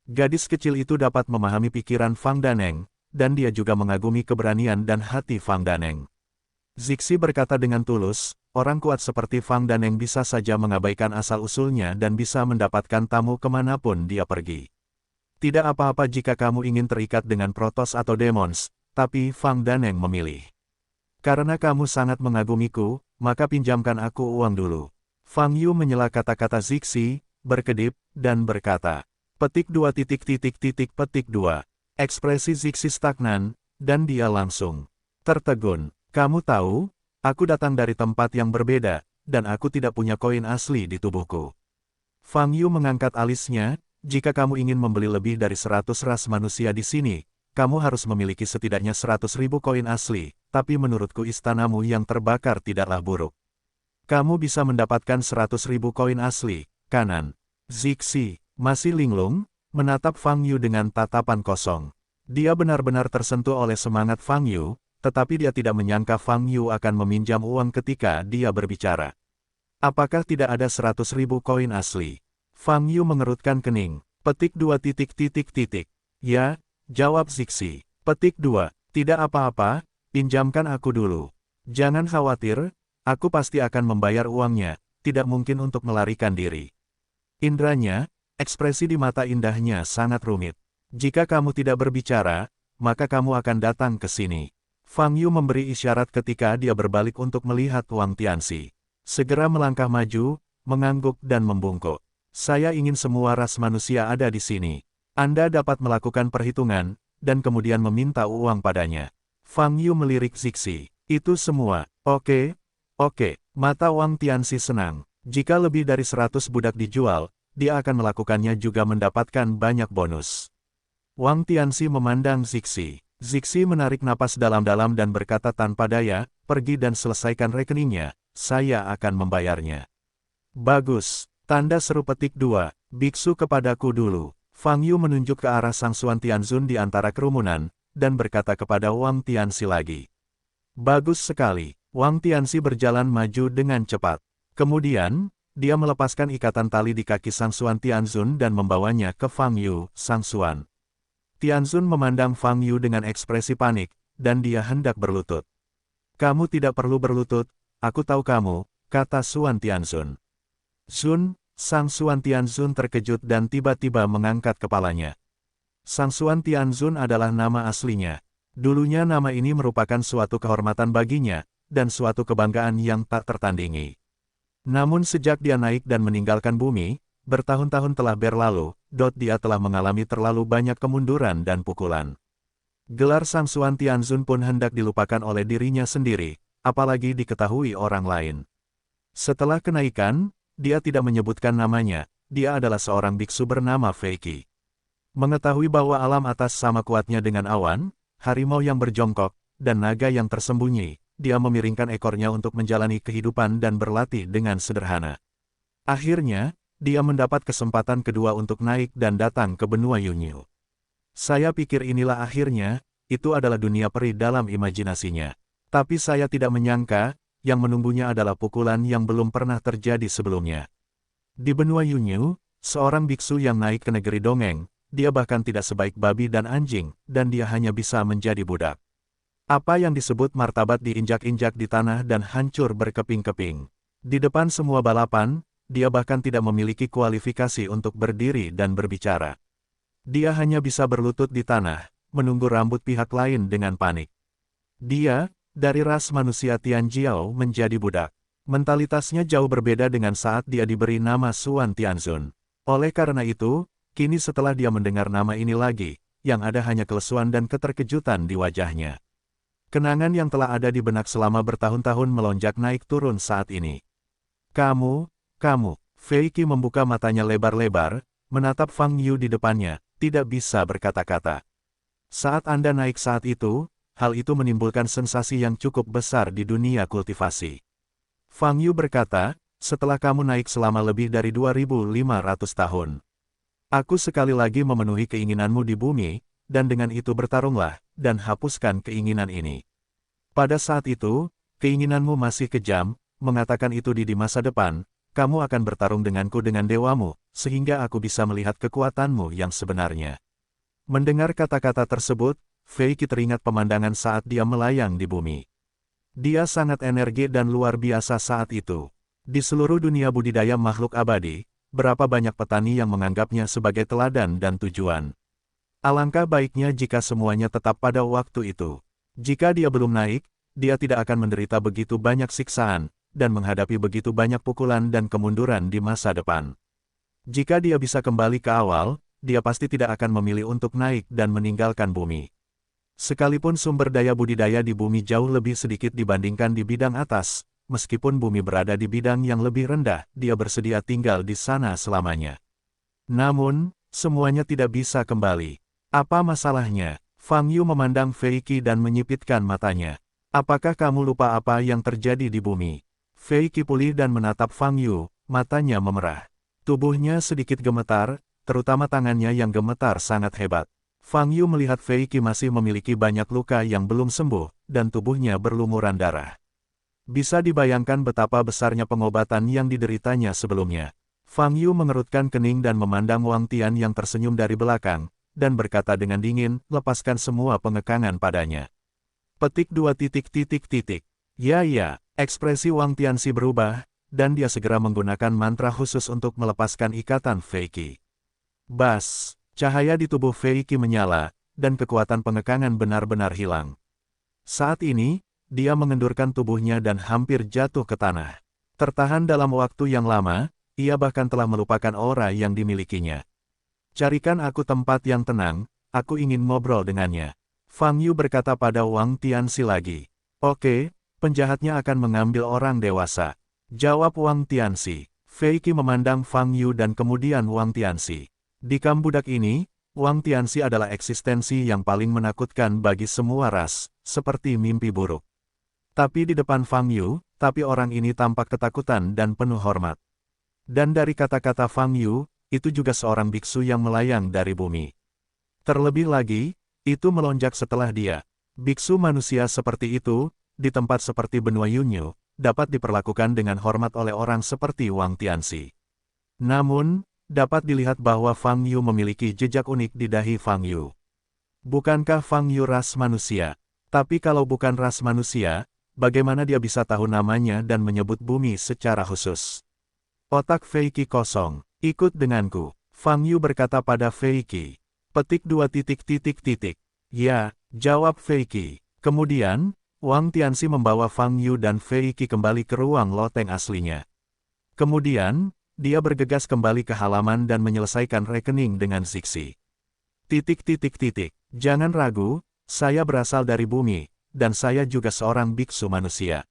Gadis kecil itu dapat memahami pikiran Fang Daneng, dan dia juga mengagumi keberanian dan hati Fang Daneng. Zixi berkata dengan tulus, orang kuat seperti Fang Daneng bisa saja mengabaikan asal-usulnya dan bisa mendapatkan tamu kemanapun dia pergi. Tidak apa-apa jika kamu ingin terikat dengan Protoss atau Demons, tapi Fang Daneng memilih. Karena kamu sangat mengagumiku, maka pinjamkan aku uang dulu. Fang Yu menyela kata-kata Zixi, berkedip, dan berkata, petik 2 petik 2. Ekspresi Zixi stagnan, dan dia langsung tertegun. Kamu tahu, aku datang dari tempat yang berbeda, dan aku tidak punya koin asli di tubuhku. Fang Yu mengangkat alisnya, jika kamu ingin membeli lebih dari 100 ras manusia di sini, kamu harus memiliki setidaknya 100.000 koin asli, tapi menurutku istanamu yang terbakar tidaklah buruk. Kamu bisa mendapatkan 100.000 koin asli, kanan. Zixi, masih linglung, menatap Fang Yu dengan tatapan kosong. Dia benar-benar tersentuh oleh semangat Fang Yu, tetapi dia tidak menyangka Fang Yu akan meminjam uang ketika dia berbicara. Apakah tidak ada 100.000 koin asli? Fang Yu mengerutkan kening. Petik 2 Ya, jawab Zixi. Petik 2, tidak apa-apa, pinjamkan aku dulu. Jangan khawatir, aku pasti akan membayar uangnya, tidak mungkin untuk melarikan diri. Indranya, ekspresi di mata indahnya sangat rumit. Jika kamu tidak berbicara, maka kamu akan datang ke sini. Fang Yu memberi isyarat ketika dia berbalik untuk melihat Wang Tianxi. Segera melangkah maju, mengangguk dan membungkuk. Saya ingin semua ras manusia ada di sini. Anda dapat melakukan perhitungan, dan kemudian meminta uang padanya. Fang Yu melirik Zixi. Itu semua. Oke. Mata Wang Tianxi senang. Jika lebih dari 100 budak dijual, dia akan melakukannya juga mendapatkan banyak bonus. Wang Tianxi memandang Zixi. Zixi menarik napas dalam-dalam dan berkata tanpa daya, pergi dan selesaikan rekeningnya, saya akan membayarnya. Bagus, tanda seru petik 2, biksu kepadaku dulu. Fang Yu menunjuk ke arah Sang Xuan Tianzun di antara kerumunan, dan berkata kepada Wang Tianxi lagi. Bagus sekali. Wang Tianxi berjalan maju dengan cepat. Kemudian, dia melepaskan ikatan tali di kaki Sang Xuan Tianzun dan membawanya ke Fang Yu, Sang Xuan. Tianzun memandang Fang Yu dengan ekspresi panik, dan dia hendak berlutut. Kamu tidak perlu berlutut, aku tahu kamu, kata Xuan Tianzun. Zun, Sang Xuan Tianzun terkejut dan tiba-tiba mengangkat kepalanya. Sang Xuan Tianzun adalah nama aslinya. Dulunya nama ini merupakan suatu kehormatan baginya, dan suatu kebanggaan yang tak tertandingi. Namun sejak dia naik dan meninggalkan bumi, bertahun-tahun telah berlalu, dia telah mengalami terlalu banyak kemunduran dan pukulan. Gelar Sang Xuan Tianzun pun hendak dilupakan oleh dirinya sendiri, apalagi diketahui orang lain. Setelah kenaikan, dia tidak menyebutkan namanya, dia adalah seorang biksu bernama Fei Qi. Mengetahui bahwa alam atas sama kuatnya dengan awan, harimau yang berjongkok, dan naga yang tersembunyi, dia memiringkan ekornya untuk menjalani kehidupan dan berlatih dengan sederhana. Akhirnya, dia mendapat kesempatan kedua untuk naik dan datang ke benua Yunyu. Saya pikir inilah akhirnya, itu adalah dunia peri dalam imajinasinya. Tapi saya tidak menyangka, yang menunggunya adalah pukulan yang belum pernah terjadi sebelumnya. Di benua Yunyu, seorang biksu yang naik ke negeri dongeng, dia bahkan tidak sebaik babi dan anjing, dan dia hanya bisa menjadi budak. Apa yang disebut martabat diinjak-injak di tanah dan hancur berkeping-keping. Di depan semua balapan, dia bahkan tidak memiliki kualifikasi untuk berdiri dan berbicara. Dia hanya bisa berlutut di tanah, menunggu rambut pihak lain dengan panik. Dia, dari ras manusia Tianjiao menjadi budak. Mentalitasnya jauh berbeda dengan saat dia diberi nama Xuan Tianzun. Oleh karena itu, kini setelah dia mendengar nama ini lagi, yang ada hanya kelesuan dan keterkejutan di wajahnya. Kenangan yang telah ada di benak selama bertahun-tahun melonjak naik turun saat ini. Kamu, Fei Qi membuka matanya lebar-lebar, menatap Fang Yu di depannya, tidak bisa berkata-kata. Saat Anda naik saat itu, hal itu menimbulkan sensasi yang cukup besar di dunia kultivasi. Fang Yu berkata, setelah kamu naik selama lebih dari 2.500 tahun. Aku sekali lagi memenuhi keinginanmu di bumi, dan dengan itu bertarunglah, dan hapuskan keinginan ini. Pada saat itu, keinginanmu masih kejam, mengatakan itu di masa depan, kamu akan bertarung denganku dengan dewamu, sehingga aku bisa melihat kekuatanmu yang sebenarnya. Mendengar kata-kata tersebut, Fei Qi teringat pemandangan saat dia melayang di bumi. Dia sangat energi dan luar biasa saat itu. Di seluruh dunia budidaya makhluk abadi, berapa banyak petani yang menganggapnya sebagai teladan dan tujuan. Alangkah baiknya jika semuanya tetap pada waktu itu. Jika dia belum naik, dia tidak akan menderita begitu banyak siksaan, dan menghadapi begitu banyak pukulan dan kemunduran di masa depan. Jika dia bisa kembali ke awal, dia pasti tidak akan memilih untuk naik dan meninggalkan bumi. Sekalipun sumber daya budidaya di bumi jauh lebih sedikit dibandingkan di bidang atas, meskipun bumi berada di bidang yang lebih rendah, dia bersedia tinggal di sana selamanya. Namun, semuanya tidak bisa kembali. Apa masalahnya? Fang Yu memandang Fei Qi dan menyipitkan matanya. Apakah kamu lupa apa yang terjadi di bumi? Fei Qi pulih dan menatap Fang Yu, matanya memerah. Tubuhnya sedikit gemetar, terutama tangannya yang gemetar sangat hebat. Fang Yu melihat Fei Qi masih memiliki banyak luka yang belum sembuh, dan tubuhnya berlumuran darah. Bisa dibayangkan betapa besarnya pengobatan yang dideritanya sebelumnya. Fang Yu mengerutkan kening dan memandang Wang Tian yang tersenyum dari belakang, dan berkata dengan dingin, lepaskan semua pengekangan padanya. Petik 2. Ya, ekspresi Wang Tianxi berubah, dan dia segera menggunakan mantra khusus untuk melepaskan ikatan Fei Qi. Bas! Cahaya di tubuh Fei Qi menyala, dan kekuatan pengekangan benar-benar hilang. Saat ini, dia mengendurkan tubuhnya dan hampir jatuh ke tanah. Tertahan dalam waktu yang lama, ia bahkan telah melupakan aura yang dimilikinya. Carikan aku tempat yang tenang, aku ingin ngobrol dengannya. Fang Yu berkata pada Wang Tianxi lagi. Oke, penjahatnya akan mengambil orang dewasa. Jawab Wang Tianxi. Fei Qi memandang Fang Yu dan kemudian Wang Tianxi. Di kamp budak ini, Wang Tianxi adalah eksistensi yang paling menakutkan bagi semua ras, seperti mimpi buruk. Tapi di depan Fang Yu, orang ini tampak ketakutan dan penuh hormat. Dan dari kata-kata Fang Yu, itu juga seorang biksu yang melayang dari bumi. Terlebih lagi, itu melonjak setelah dia. Biksu manusia seperti itu, di tempat seperti benua Yunyu, dapat diperlakukan dengan hormat oleh orang seperti Wang Tianxi. Namun, dapat dilihat bahwa Fang Yu memiliki jejak unik di dahi Fang Yu. Bukankah Fang Yu ras manusia? Tapi kalau bukan ras manusia, bagaimana dia bisa tahu namanya dan menyebut bumi secara khusus? Otak Fei Qi kosong. Ikut denganku. Fang Yu berkata pada Fei Qi. Petik 2 titik. Ya, jawab Fei Qi. Kemudian, Wang Tianxi membawa Fang Yu dan Fei Qi kembali ke ruang loteng aslinya. Kemudian, dia bergegas kembali ke halaman dan menyelesaikan rekening dengan Zixi. Jangan ragu, saya berasal dari bumi, dan saya juga seorang biksu manusia.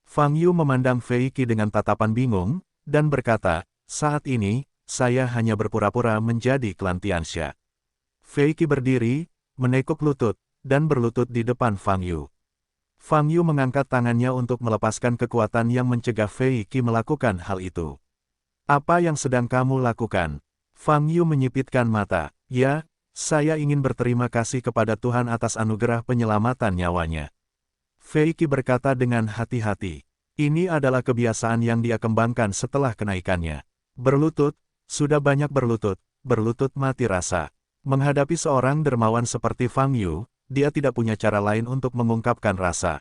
Fang Yu memandang Fei Qi dengan tatapan bingung, dan berkata, saat ini, saya hanya berpura-pura menjadi klan Tianxia. Fei Qi berdiri, menekuk lutut, dan berlutut di depan Fang Yu. Fang Yu mengangkat tangannya untuk melepaskan kekuatan yang mencegah Fei Qi melakukan hal itu. Apa yang sedang kamu lakukan? Fang Yu menyipitkan mata. Ya, saya ingin berterima kasih kepada Tuhan atas anugerah penyelamatan nyawanya. Fei Qi berkata dengan hati-hati. Ini adalah kebiasaan yang dia kembangkan setelah kenaikannya. Berlutut, sudah banyak berlutut mati rasa. Menghadapi seorang dermawan seperti Fang Yu, dia tidak punya cara lain untuk mengungkapkan rasa.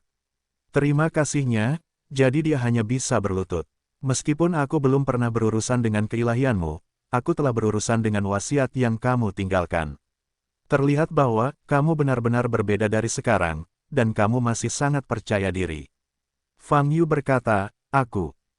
Terima kasihnya, jadi dia hanya bisa berlutut. Meskipun aku belum pernah berurusan dengan keilahianmu, aku telah berurusan dengan wasiat yang kamu tinggalkan. Terlihat bahwa kamu benar-benar berbeda dari sekarang, dan kamu masih sangat percaya diri. Fang Yu berkata,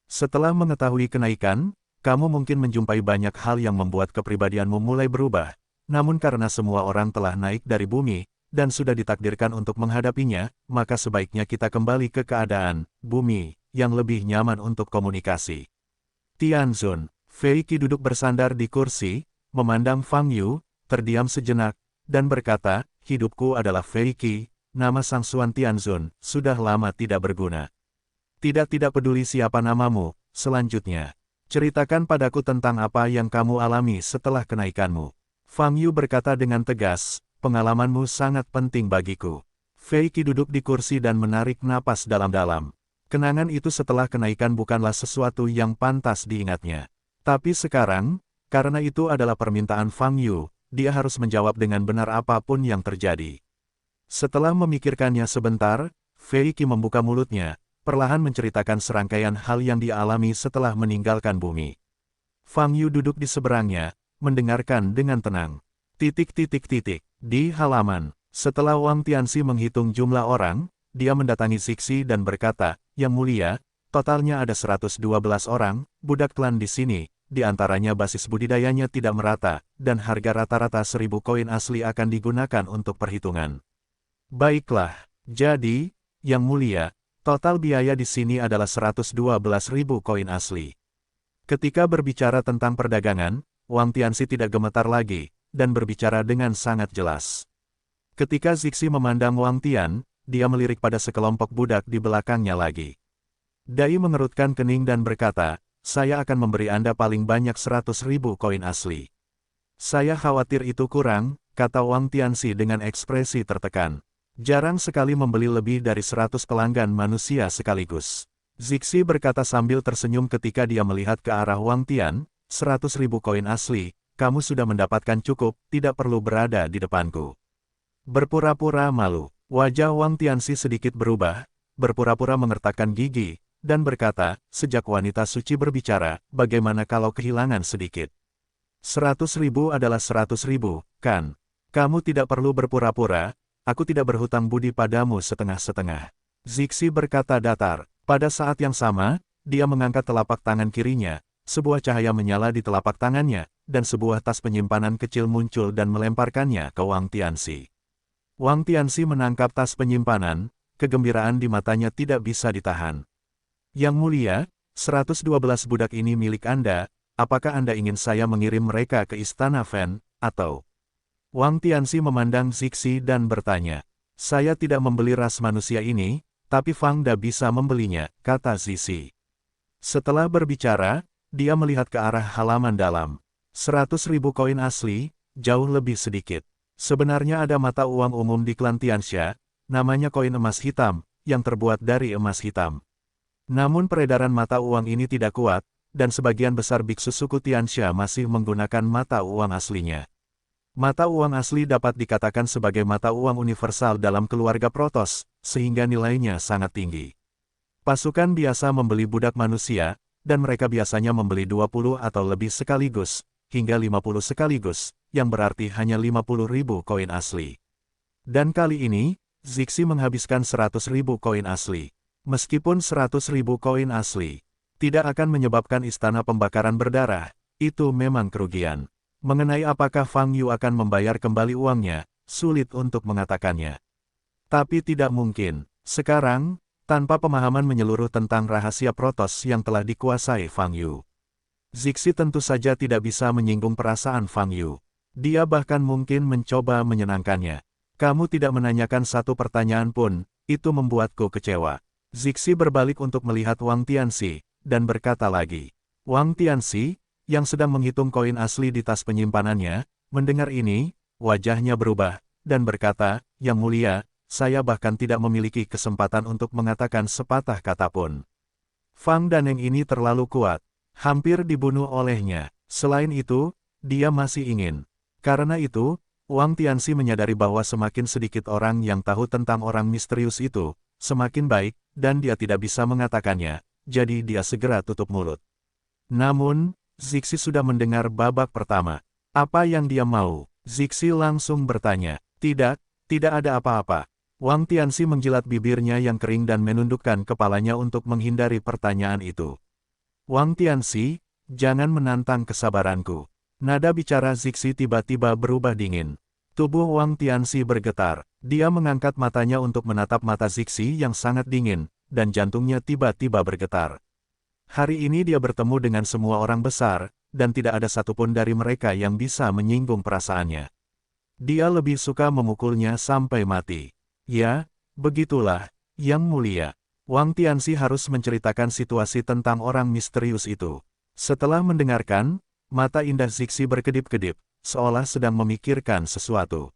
setelah mengetahui kenaikan, kamu mungkin menjumpai banyak hal yang membuat kepribadianmu mulai berubah, namun karena semua orang telah naik dari bumi, dan sudah ditakdirkan untuk menghadapinya, maka sebaiknya kita kembali ke keadaan bumi yang lebih nyaman untuk komunikasi. Tianzun, Fei Qi duduk bersandar di kursi, memandang Fang Yu, terdiam sejenak, dan berkata, hidupku adalah Fei Qi, nama Sang Suan Tianzun, sudah lama tidak berguna. Tidak peduli siapa namamu, selanjutnya. Ceritakan padaku tentang apa yang kamu alami setelah kenaikanmu. Fang Yu berkata dengan tegas, pengalamanmu sangat penting bagiku. Fei Qi duduk di kursi dan menarik napas dalam-dalam. Kenangan itu setelah kenaikan bukanlah sesuatu yang pantas diingatnya. Tapi sekarang, karena itu adalah permintaan Fang Yu, dia harus menjawab dengan benar apapun yang terjadi. Setelah memikirkannya sebentar, Fei Qi membuka mulutnya, perlahan menceritakan serangkaian hal yang dia alami setelah meninggalkan bumi. Fang Yu duduk di seberangnya, mendengarkan dengan tenang. Di halaman, setelah Wang Tianxi menghitung jumlah orang, dia mendatangi Zixi dan berkata, Yang Mulia, totalnya ada 112 orang, budak klan di sini, di antaranya basis budidayanya tidak merata, dan harga rata-rata 1000 koin asli akan digunakan untuk perhitungan. Baiklah, jadi, Yang Mulia, total biaya di sini adalah 112.000 koin asli. Ketika berbicara tentang perdagangan, Wang Tianxi tidak gemetar lagi, dan berbicara dengan sangat jelas. Ketika Zixi memandang Wang Tian, dia melirik pada sekelompok budak di belakangnya lagi. Dai mengerutkan kening dan berkata, saya akan memberi Anda paling banyak 100.000 koin asli. Saya khawatir itu kurang, kata Wang Tianxi dengan ekspresi tertekan. Jarang sekali membeli lebih dari 100 pelanggan manusia sekaligus. Zixi berkata sambil tersenyum ketika dia melihat ke arah Wang Tian, 100.000 koin asli, kamu sudah mendapatkan cukup, tidak perlu berada di depanku. Berpura-pura malu, wajah Wang Tianxi sedikit berubah, berpura-pura mengertakkan gigi, dan berkata, sejak wanita suci berbicara, bagaimana kalau kehilangan sedikit? 100.000 adalah 100.000, kan? Kamu tidak perlu berpura-pura. Aku tidak berhutang budi padamu setengah-setengah. Zixi berkata datar. Pada saat yang sama, dia mengangkat telapak tangan kirinya, sebuah cahaya menyala di telapak tangannya, dan sebuah tas penyimpanan kecil muncul dan melemparkannya ke Wang Tianxi. Wang Tianxi menangkap tas penyimpanan, kegembiraan di matanya tidak bisa ditahan. Yang Mulia, 112 budak ini milik Anda, apakah Anda ingin saya mengirim mereka ke Istana Fen, atau... Wang Tianxi memandang Zixi dan bertanya, saya tidak membeli ras manusia ini, tapi Fang Da bisa membelinya, kata Zixi. Setelah berbicara, dia melihat ke arah halaman dalam. 100.000 koin asli, jauh lebih sedikit. Sebenarnya ada mata uang umum di klan Tianxia, namanya koin emas hitam, yang terbuat dari emas hitam. Namun peredaran mata uang ini tidak kuat, dan sebagian besar biksu suku Tianxia masih menggunakan mata uang aslinya. Mata uang asli dapat dikatakan sebagai mata uang universal dalam keluarga Protoss, sehingga nilainya sangat tinggi. Pasukan biasa membeli budak manusia, dan mereka biasanya membeli 20 atau lebih sekaligus, hingga 50 sekaligus, yang berarti hanya 50.000 koin asli. Dan kali ini, Zixi menghabiskan 100.000 koin asli. Meskipun 100.000 koin asli tidak akan menyebabkan istana pembakaran berdarah, itu memang kerugian. Mengenai apakah Fang Yu akan membayar kembali uangnya, sulit untuk mengatakannya. Tapi tidak mungkin, sekarang, tanpa pemahaman menyeluruh tentang rahasia Protoss yang telah dikuasai Fang Yu. Zixi tentu saja tidak bisa menyinggung perasaan Fang Yu. Dia bahkan mungkin mencoba menyenangkannya. Kamu tidak menanyakan satu pertanyaan pun, itu membuatku kecewa. Zixi berbalik untuk melihat Wang Tianxi, dan berkata lagi. Wang Tianxi, yang sedang menghitung koin asli di tas penyimpanannya, mendengar ini, wajahnya berubah, dan berkata, Yang Mulia, saya bahkan tidak memiliki kesempatan untuk mengatakan sepatah kata pun. Fang Daneng ini terlalu kuat, hampir dibunuh olehnya. Selain itu, dia masih ingin. Karena itu, Wang Tianxi menyadari bahwa semakin sedikit orang yang tahu tentang orang misterius itu, semakin baik, dan dia tidak bisa mengatakannya, jadi dia segera tutup mulut. Namun, Zixi sudah mendengar babak pertama. Apa yang dia mau? Zixi langsung bertanya. Tidak ada apa-apa. Wang Tianxi menjilat bibirnya yang kering dan menundukkan kepalanya untuk menghindari pertanyaan itu. Wang Tianxi, jangan menantang kesabaranku. Nada bicara Zixi tiba-tiba berubah dingin. Tubuh Wang Tianxi bergetar. Dia mengangkat matanya untuk menatap mata Zixi yang sangat dingin, dan jantungnya tiba-tiba bergetar. Hari ini dia bertemu dengan semua orang besar, dan tidak ada satupun dari mereka yang bisa menyinggung perasaannya. Dia lebih suka memukulnya sampai mati. Ya, begitulah, Yang Mulia. Wang Tianxi harus menceritakan situasi tentang orang misterius itu. Setelah mendengarkan, mata indah Zixi berkedip-kedip, seolah sedang memikirkan sesuatu.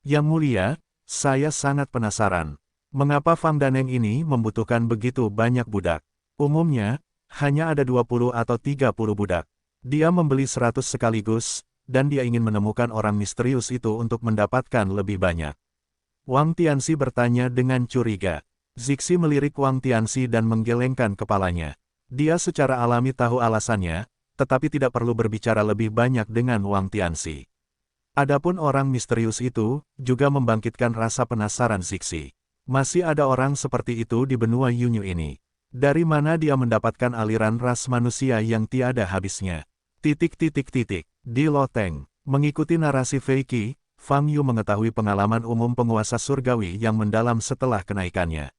Yang Mulia, saya sangat penasaran. Mengapa Fang Daneng ini membutuhkan begitu banyak budak? Umumnya, hanya ada 20 atau 30 budak. Dia membeli 100 sekaligus, dan dia ingin menemukan orang misterius itu untuk mendapatkan lebih banyak. Wang Tianxi bertanya dengan curiga. Zixi melirik Wang Tianxi dan menggelengkan kepalanya. Dia secara alami tahu alasannya, tetapi tidak perlu berbicara lebih banyak dengan Wang Tianxi. Adapun orang misterius itu, juga membangkitkan rasa penasaran Zixi. Masih ada orang seperti itu di benua Yunyu ini. Dari mana dia mendapatkan aliran ras manusia yang tiada habisnya? Di loteng, mengikuti narasi Fei Qi, Fang Yu mengetahui pengalaman umum penguasa surgawi yang mendalam setelah kenaikannya.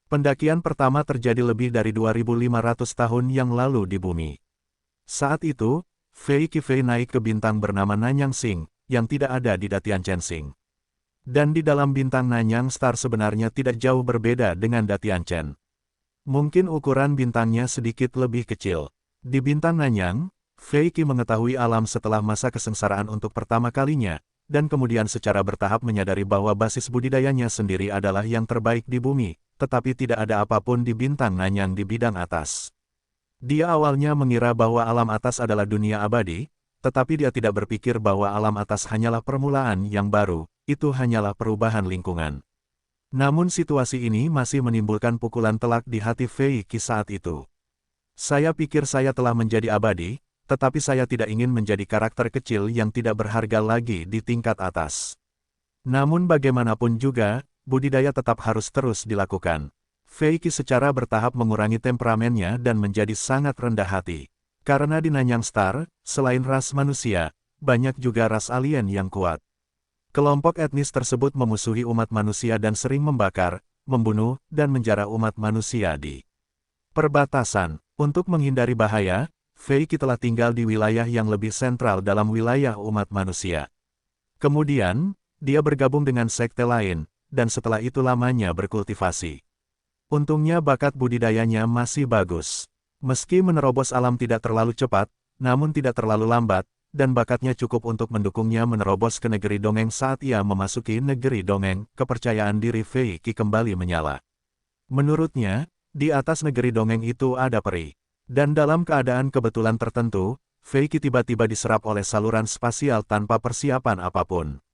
Pendakian pertama terjadi lebih dari 2.500 tahun yang lalu di bumi. Saat itu, Fei Qi naik ke bintang bernama Nanyang Xing, yang tidak ada di Datian Chensing. Dan di dalam bintang Nanyang Star sebenarnya tidak jauh berbeda dengan Datian Chen. Mungkin ukuran bintangnya sedikit lebih kecil. Di bintang Nanyang, Fei Qi mengetahui alam setelah masa kesengsaraan untuk pertama kalinya, dan kemudian secara bertahap menyadari bahwa basis budidayanya sendiri adalah yang terbaik di bumi, tetapi tidak ada apapun di bintang Nanyang di bidang atas. Dia awalnya mengira bahwa alam atas adalah dunia abadi, tetapi dia tidak berpikir bahwa alam atas hanyalah permulaan yang baru, itu hanyalah perubahan lingkungan. Namun situasi ini masih menimbulkan pukulan telak di hati Fei Qi saat itu. Saya pikir saya telah menjadi abadi, tetapi saya tidak ingin menjadi karakter kecil yang tidak berharga lagi di tingkat atas. Namun bagaimanapun juga, budidaya tetap harus terus dilakukan. Fei Qi secara bertahap mengurangi temperamennya dan menjadi sangat rendah hati. Karena di Nanyang Star, selain ras manusia, banyak juga ras alien yang kuat. Kelompok etnis tersebut memusuhi umat manusia dan sering membakar, membunuh, dan menjara umat manusia di perbatasan. Untuk menghindari bahaya, Fei Qi telah tinggal di wilayah yang lebih sentral dalam wilayah umat manusia. Kemudian, dia bergabung dengan sekte lain, dan setelah itu lamanya berkultivasi. Untungnya bakat budidayanya masih bagus. Meski menerobos alam tidak terlalu cepat, namun tidak terlalu lambat, dan bakatnya cukup untuk mendukungnya menerobos ke negeri dongeng. Saat ia memasuki negeri dongeng, kepercayaan diri Fei Qi kembali menyala. Menurutnya, di atas negeri dongeng itu ada peri. Dan dalam keadaan kebetulan tertentu, Fei Qi tiba-tiba diserap oleh saluran spasial tanpa persiapan apapun.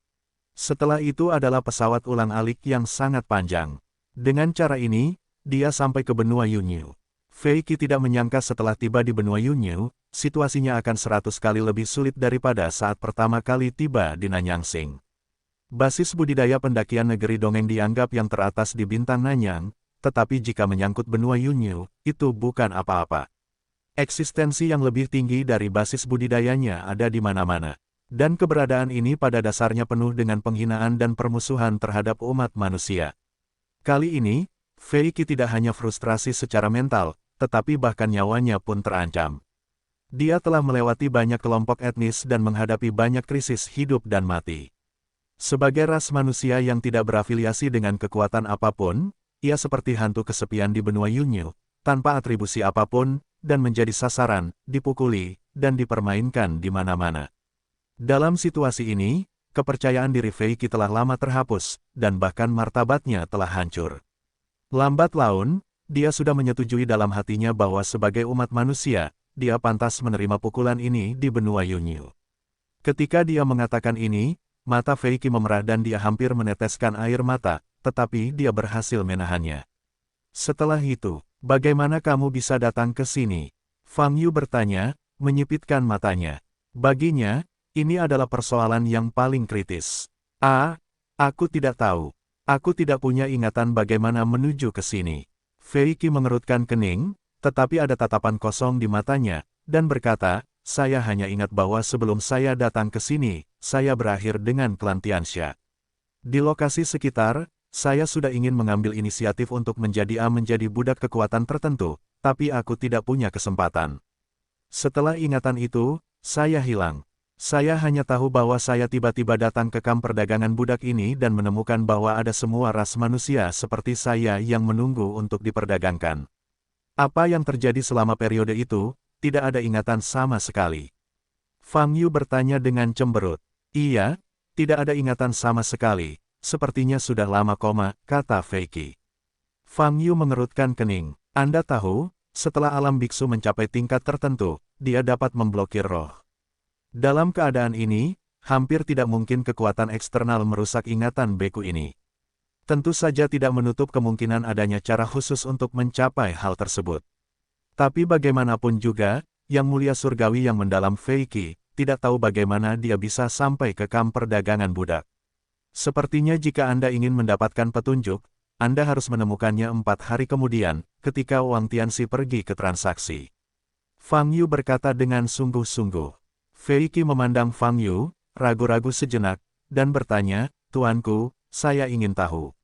Setelah itu adalah pesawat ulang-alik yang sangat panjang. Dengan cara ini, dia sampai ke benua Yunyu. Fei Qi tidak menyangka setelah tiba di benua Yunyu, situasinya akan 100 kali lebih sulit daripada saat pertama kali tiba di Nanyangsing. Basis budidaya pendakian negeri dongeng dianggap yang teratas di bintang Nanyang, tetapi jika menyangkut benua Yunyu, itu bukan apa-apa. Eksistensi yang lebih tinggi dari basis budidayanya ada di mana-mana. Dan keberadaan ini pada dasarnya penuh dengan penghinaan dan permusuhan terhadap umat manusia. Kali ini, Fei Qi tidak hanya frustrasi secara mental, tetapi bahkan nyawanya pun terancam. Dia telah melewati banyak kelompok etnis dan menghadapi banyak krisis hidup dan mati. Sebagai ras manusia yang tidak berafiliasi dengan kekuatan apapun, ia seperti hantu kesepian di benua Yunyu, tanpa atribusi apapun, dan menjadi sasaran, dipukuli, dan dipermainkan di mana-mana. Dalam situasi ini, kepercayaan diri Fei Qi telah lama terhapus, dan bahkan martabatnya telah hancur. Lambat laun, dia sudah menyetujui dalam hatinya bahwa sebagai umat manusia, dia pantas menerima pukulan ini di benua Yunyu. Ketika dia mengatakan ini, mata Fei Qi memerah dan dia hampir meneteskan air mata, tetapi dia berhasil menahannya. Setelah itu, bagaimana kamu bisa datang ke sini? Fang Yu bertanya, menyipitkan matanya. Baginya, ini adalah persoalan yang paling kritis. Aku tidak tahu. Aku tidak punya ingatan bagaimana menuju ke sini. Fei Qi mengerutkan kening, tetapi ada tatapan kosong di matanya, dan berkata, saya hanya ingat bahwa sebelum saya datang ke sini, saya berakhir dengan klan Tianxia. Di lokasi sekitar, saya sudah ingin mengambil inisiatif untuk menjadi budak kekuatan tertentu, tapi aku tidak punya kesempatan. Setelah ingatan itu, saya hilang. Saya hanya tahu bahwa saya tiba-tiba datang ke kamp perdagangan budak ini dan menemukan bahwa ada semua ras manusia seperti saya yang menunggu untuk diperdagangkan. Apa yang terjadi selama periode itu, tidak ada ingatan sama sekali. Fang Yu bertanya dengan cemberut. Iya, tidak ada ingatan sama sekali, sepertinya sudah lama koma, kata Fei Qi. Fang Yu mengerutkan kening. Anda tahu, setelah alam biksu mencapai tingkat tertentu, dia dapat memblokir roh. Dalam keadaan ini, hampir tidak mungkin kekuatan eksternal merusak ingatan beku ini. Tentu saja tidak menutup kemungkinan adanya cara khusus untuk mencapai hal tersebut. Tapi bagaimanapun juga, Yang Mulia Surgawi yang mendalam Fei Qi, tidak tahu bagaimana dia bisa sampai ke kamp perdagangan budak. Sepertinya jika Anda ingin mendapatkan petunjuk, Anda harus menemukannya 4 hari kemudian, ketika Wang Tianxi pergi ke transaksi. Fang Yu berkata dengan sungguh-sungguh. Fei Qi memandang Fang Yu, ragu-ragu sejenak, dan bertanya, Tuanku, saya ingin tahu.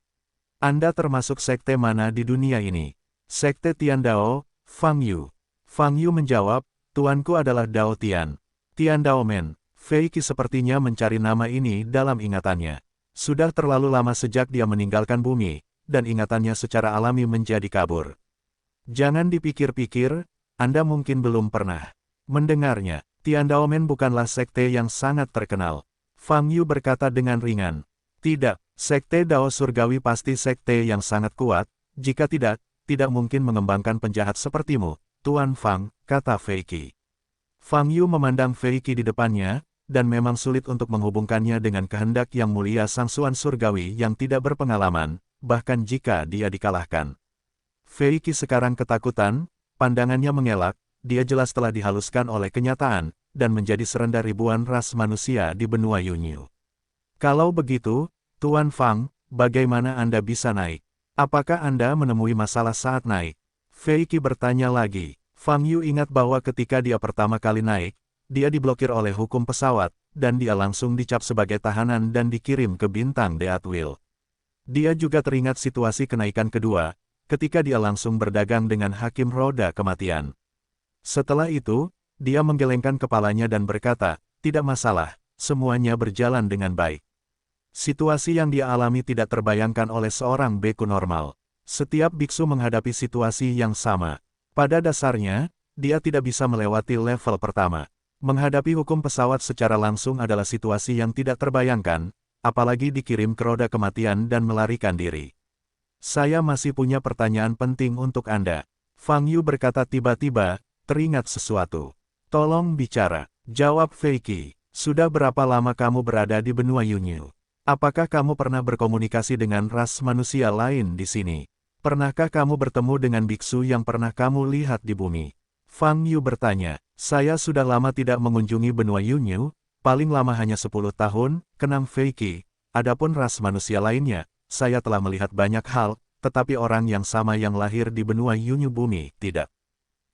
Anda termasuk sekte mana di dunia ini? Sekte Tian Dao, Fang Yu. Fang Yu menjawab, Tuanku adalah Dao Tian. Tian Dao Men. Fei Qi sepertinya mencari nama ini dalam ingatannya. Sudah terlalu lama sejak dia meninggalkan bumi, dan ingatannya secara alami menjadi kabur. Jangan dipikir-pikir, Anda mungkin belum pernah mendengarnya. Tian Dao Men bukanlah sekte yang sangat terkenal. Fang Yu berkata dengan ringan. Tidak, sekte Dao Surgawi pasti sekte yang sangat kuat, jika tidak mungkin mengembangkan penjahat sepertimu, Tuan Fang, kata Fei Qi. Fang Yu memandang Fei Qi di depannya, dan memang sulit untuk menghubungkannya dengan kehendak Yang Mulia Sang Suan Surgawi yang tidak berpengalaman, bahkan jika dia dikalahkan. Fei Qi sekarang ketakutan, pandangannya mengelak, dia jelas telah dihaluskan oleh kenyataan, dan menjadi serendah ribuan ras manusia di benua Yunyu. Kalau begitu, Tuan Fang, bagaimana Anda bisa naik? Apakah Anda menemui masalah saat naik? Fei Qi bertanya lagi. Fang Yu ingat bahwa ketika dia pertama kali naik, dia diblokir oleh hukum pesawat, dan dia langsung dicap sebagai tahanan dan dikirim ke bintang Deatwheel. Dia juga teringat situasi kenaikan kedua, ketika dia langsung berdagang dengan Hakim Roda Kematian. Setelah itu, dia menggelengkan kepalanya dan berkata, tidak masalah, semuanya berjalan dengan baik. Situasi yang dia alami tidak terbayangkan oleh seorang beku normal. Setiap biksu menghadapi situasi yang sama. Pada dasarnya, dia tidak bisa melewati level pertama. Menghadapi hukum pesawat secara langsung adalah situasi yang tidak terbayangkan, apalagi dikirim ke roda kematian dan melarikan diri. Saya masih punya pertanyaan penting untuk Anda. Fang Yu berkata tiba-tiba, teringat sesuatu. Tolong bicara, jawab Fei Qi. Sudah berapa lama kamu berada di benua Yunyu? Apakah kamu pernah berkomunikasi dengan ras manusia lain di sini? Pernahkah kamu bertemu dengan biksu yang pernah kamu lihat di bumi? Fang Yu bertanya, saya sudah lama tidak mengunjungi benua Yunyu, paling lama hanya 10 tahun, kenang Fei Qi. Adapun ras manusia lainnya, saya telah melihat banyak hal, tetapi orang yang sama yang lahir di benua Yunyu bumi, tidak.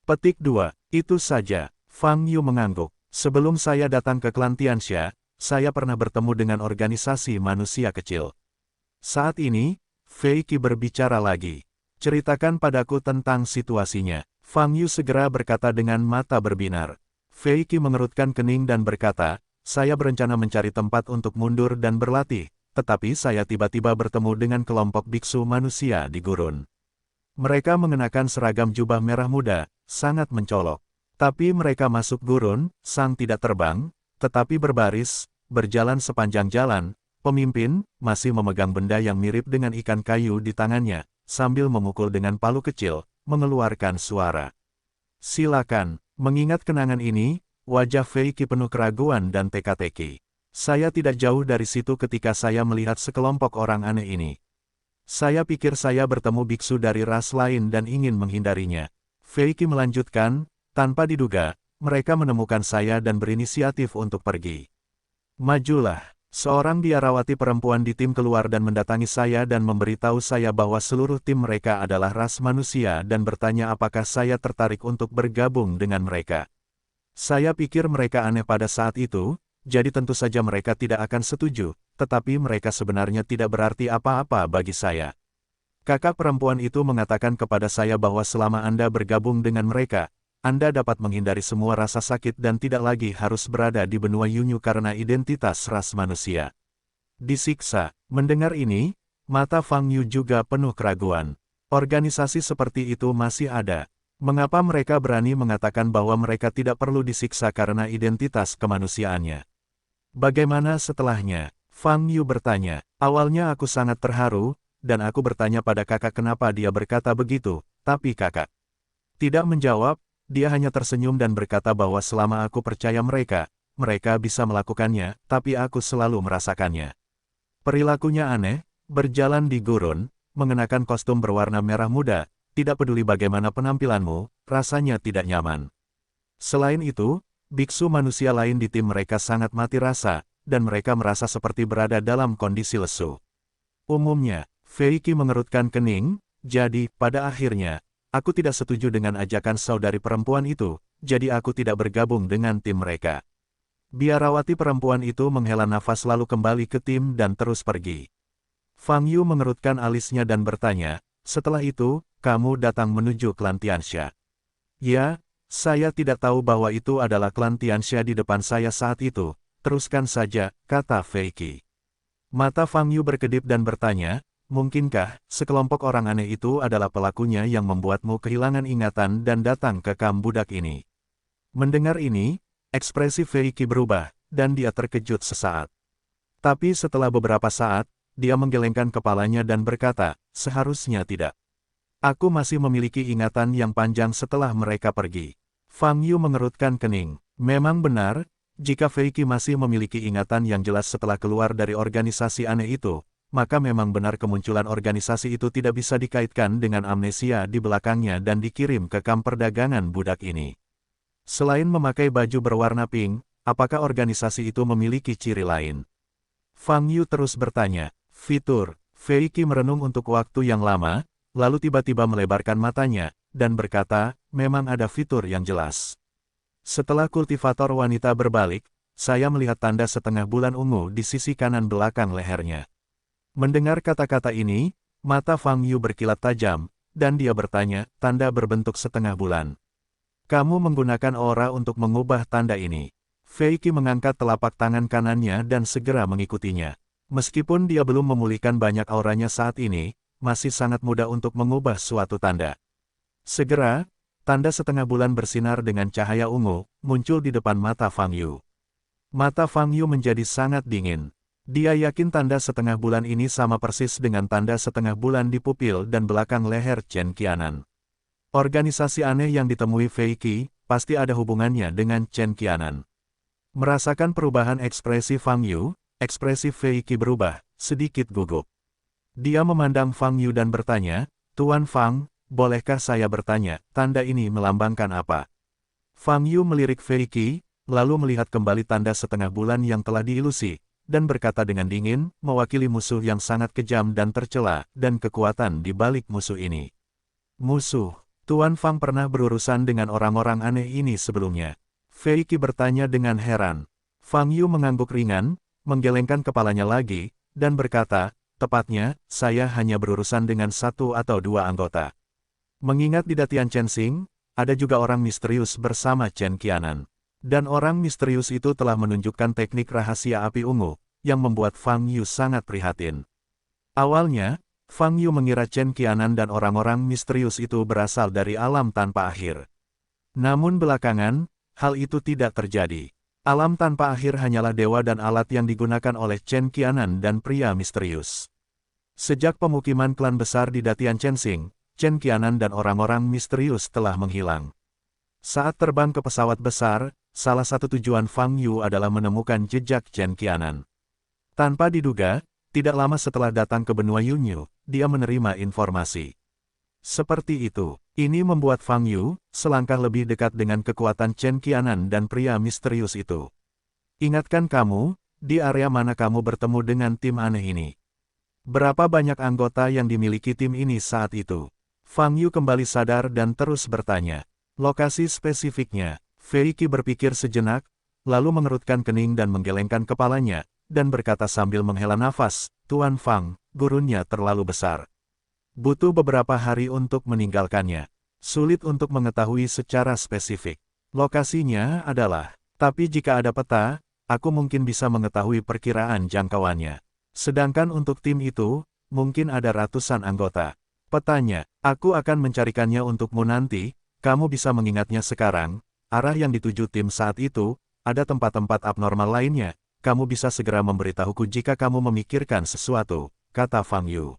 Petik 2, itu saja. Fang Yu mengangguk. Sebelum saya datang ke klan Tianxia, saya pernah bertemu dengan organisasi manusia kecil. Saat ini, Fei Qi berbicara lagi. Ceritakan padaku tentang situasinya. Fang Yu segera berkata dengan mata berbinar. Fei Qi mengerutkan kening dan berkata, saya berencana mencari tempat untuk mundur dan berlatih, tetapi saya tiba-tiba bertemu dengan kelompok biksu manusia di gurun. Mereka mengenakan seragam jubah merah muda, sangat mencolok. Tapi mereka masuk gurun, sang tidak terbang, tetapi berbaris, berjalan sepanjang jalan. Pemimpin masih memegang benda yang mirip dengan ikan kayu di tangannya, sambil memukul dengan palu kecil, mengeluarkan suara. Silakan, mengingat kenangan ini, wajah Fei Qi penuh keraguan dan teka-teki. Saya tidak jauh dari situ ketika saya melihat sekelompok orang aneh ini. Saya pikir saya bertemu biksu dari ras lain dan ingin menghindarinya. Fei Qi melanjutkan, tanpa diduga, mereka menemukan saya dan berinisiatif untuk pergi. Majulah, seorang biarawati perempuan di tim keluar dan mendatangi saya dan memberitahu saya bahwa seluruh tim mereka adalah ras manusia dan bertanya apakah saya tertarik untuk bergabung dengan mereka. Saya pikir mereka aneh pada saat itu, jadi tentu saja mereka tidak akan setuju, tetapi mereka sebenarnya tidak berarti apa-apa bagi saya. Kakak perempuan itu mengatakan kepada saya bahwa selama Anda bergabung dengan mereka, Anda dapat menghindari semua rasa sakit dan tidak lagi harus berada di benua Yunyu karena identitas ras manusia. Disiksa. Mendengar ini, mata Fang Yu juga penuh keraguan. Organisasi seperti itu masih ada. Mengapa mereka berani mengatakan bahwa mereka tidak perlu disiksa karena identitas kemanusiaannya? Bagaimana setelahnya? Fang Yu bertanya. Awalnya aku sangat terharu, dan aku bertanya pada kakak kenapa dia berkata begitu, tapi kakak tidak menjawab. Dia hanya tersenyum dan berkata bahwa selama aku percaya mereka, mereka bisa melakukannya, tapi aku selalu merasakannya. Perilakunya aneh, berjalan di gurun, mengenakan kostum berwarna merah muda, tidak peduli bagaimana penampilanmu, rasanya tidak nyaman. Selain itu, biksu manusia lain di tim mereka sangat mati rasa, dan mereka merasa seperti berada dalam kondisi lesu. Umumnya, Fei Qi mengerutkan kening, jadi, pada akhirnya, aku tidak setuju dengan ajakan saudari perempuan itu, jadi aku tidak bergabung dengan tim mereka. Biarawati perempuan itu menghela nafas lalu kembali ke tim dan terus pergi. Fang Yu mengerutkan alisnya dan bertanya, setelah itu, kamu datang menuju klan Tianxia. Ya, saya tidak tahu bahwa itu adalah klan Tianxia di depan saya saat itu, teruskan saja, kata Fei Qi. Mata Fang Yu berkedip dan bertanya, mungkinkah sekelompok orang aneh itu adalah pelakunya yang membuatmu kehilangan ingatan dan datang ke kamp budak ini? Mendengar ini, ekspresi Fei Qi berubah, dan dia terkejut sesaat. Tapi setelah beberapa saat, dia menggelengkan kepalanya dan berkata, seharusnya tidak. Aku masih memiliki ingatan yang panjang setelah mereka pergi. Fang Yu mengerutkan kening. Memang benar, jika Fei Qi masih memiliki ingatan yang jelas setelah keluar dari organisasi aneh itu, maka memang benar kemunculan organisasi itu tidak bisa dikaitkan dengan amnesia di belakangnya dan dikirim ke kamp perdagangan budak ini. Selain memakai baju berwarna pink, apakah organisasi itu memiliki ciri lain? Fang Yu terus bertanya. Fitur. Fei Qi merenung untuk waktu yang lama, lalu tiba-tiba melebarkan matanya, dan berkata, memang ada fitur yang jelas. Setelah kultivator wanita berbalik, saya melihat tanda setengah bulan ungu di sisi kanan belakang lehernya. Mendengar kata-kata ini, mata Fang Yu berkilat tajam, dan dia bertanya, tanda berbentuk setengah bulan. Kamu menggunakan aura untuk mengubah tanda ini. Fei Qi mengangkat telapak tangan kanannya dan segera mengikutinya. Meskipun dia belum memulihkan banyak auranya saat ini, masih sangat mudah untuk mengubah suatu tanda. Segera, Tanda setengah bulan bersinar dengan cahaya ungu, muncul di depan mata Fang Yu. Mata Fang Yu menjadi sangat dingin. Dia yakin tanda setengah bulan ini sama persis dengan tanda setengah bulan di pupil dan belakang leher Chen Qianan. Organisasi aneh yang ditemui Fei Qi, pasti ada hubungannya dengan Chen Qianan. Merasakan perubahan ekspresi Fang Yu, ekspresi Fei Qi berubah, sedikit gugup. Dia memandang Fang Yu dan bertanya, "Tuan Fang, bolehkah saya bertanya, tanda ini melambangkan apa?" Fang Yu melirik Fei Qi, lalu melihat kembali tanda setengah bulan yang telah diilusi, dan berkata dengan dingin, mewakili musuh yang sangat kejam dan tercela, dan kekuatan di balik musuh ini. Musuh, Tuan Fang pernah berurusan dengan orang-orang aneh ini sebelumnya. Fei Qi bertanya dengan heran. Fang Yu mengangguk ringan, menggelengkan kepalanya lagi, dan berkata, tepatnya, saya hanya berurusan dengan 1 atau 2 anggota. Mengingat di Datian Chensing, ada juga orang misterius bersama Chen Qianan. Dan orang misterius itu telah menunjukkan teknik rahasia api ungu, yang membuat Fang Yu sangat prihatin. Awalnya, Fang Yu mengira Chen Qianan dan orang-orang misterius itu berasal dari alam tanpa akhir. Namun belakangan, hal itu tidak terjadi. Alam tanpa akhir hanyalah dewa dan alat yang digunakan oleh Chen Qianan dan pria misterius. Sejak pemukiman klan besar di Datian Chensing, Chen Qianan dan orang-orang misterius telah menghilang. Saat terbang ke pesawat besar, salah satu tujuan Fang Yu adalah menemukan jejak Chen Qianan. Tanpa diduga, tidak lama setelah datang ke benua Yunyu, dia menerima informasi. Seperti itu, ini membuat Fang Yu selangkah lebih dekat dengan kekuatan Chen Qianan dan pria misterius itu. Ingatkan kamu, di area mana kamu bertemu dengan tim aneh ini? Berapa banyak anggota yang dimiliki tim ini saat itu? Fang Yu kembali sadar dan terus bertanya. Lokasi spesifiknya. Fei Qi berpikir sejenak, lalu mengerutkan kening dan menggelengkan kepalanya, dan berkata sambil menghela nafas, Tuan Fang, gurunnya terlalu besar. Butuh beberapa hari untuk meninggalkannya. Sulit untuk mengetahui secara spesifik. Lokasinya adalah, tapi jika ada peta, aku mungkin bisa mengetahui perkiraan jangkauannya. Sedangkan untuk tim itu, mungkin ada ratusan anggota. Petanya, aku akan mencarikannya untukmu nanti, kamu bisa mengingatnya sekarang. Arah yang dituju tim saat itu, ada tempat-tempat abnormal lainnya, kamu bisa segera memberitahuku jika kamu memikirkan sesuatu, kata Fang Yu.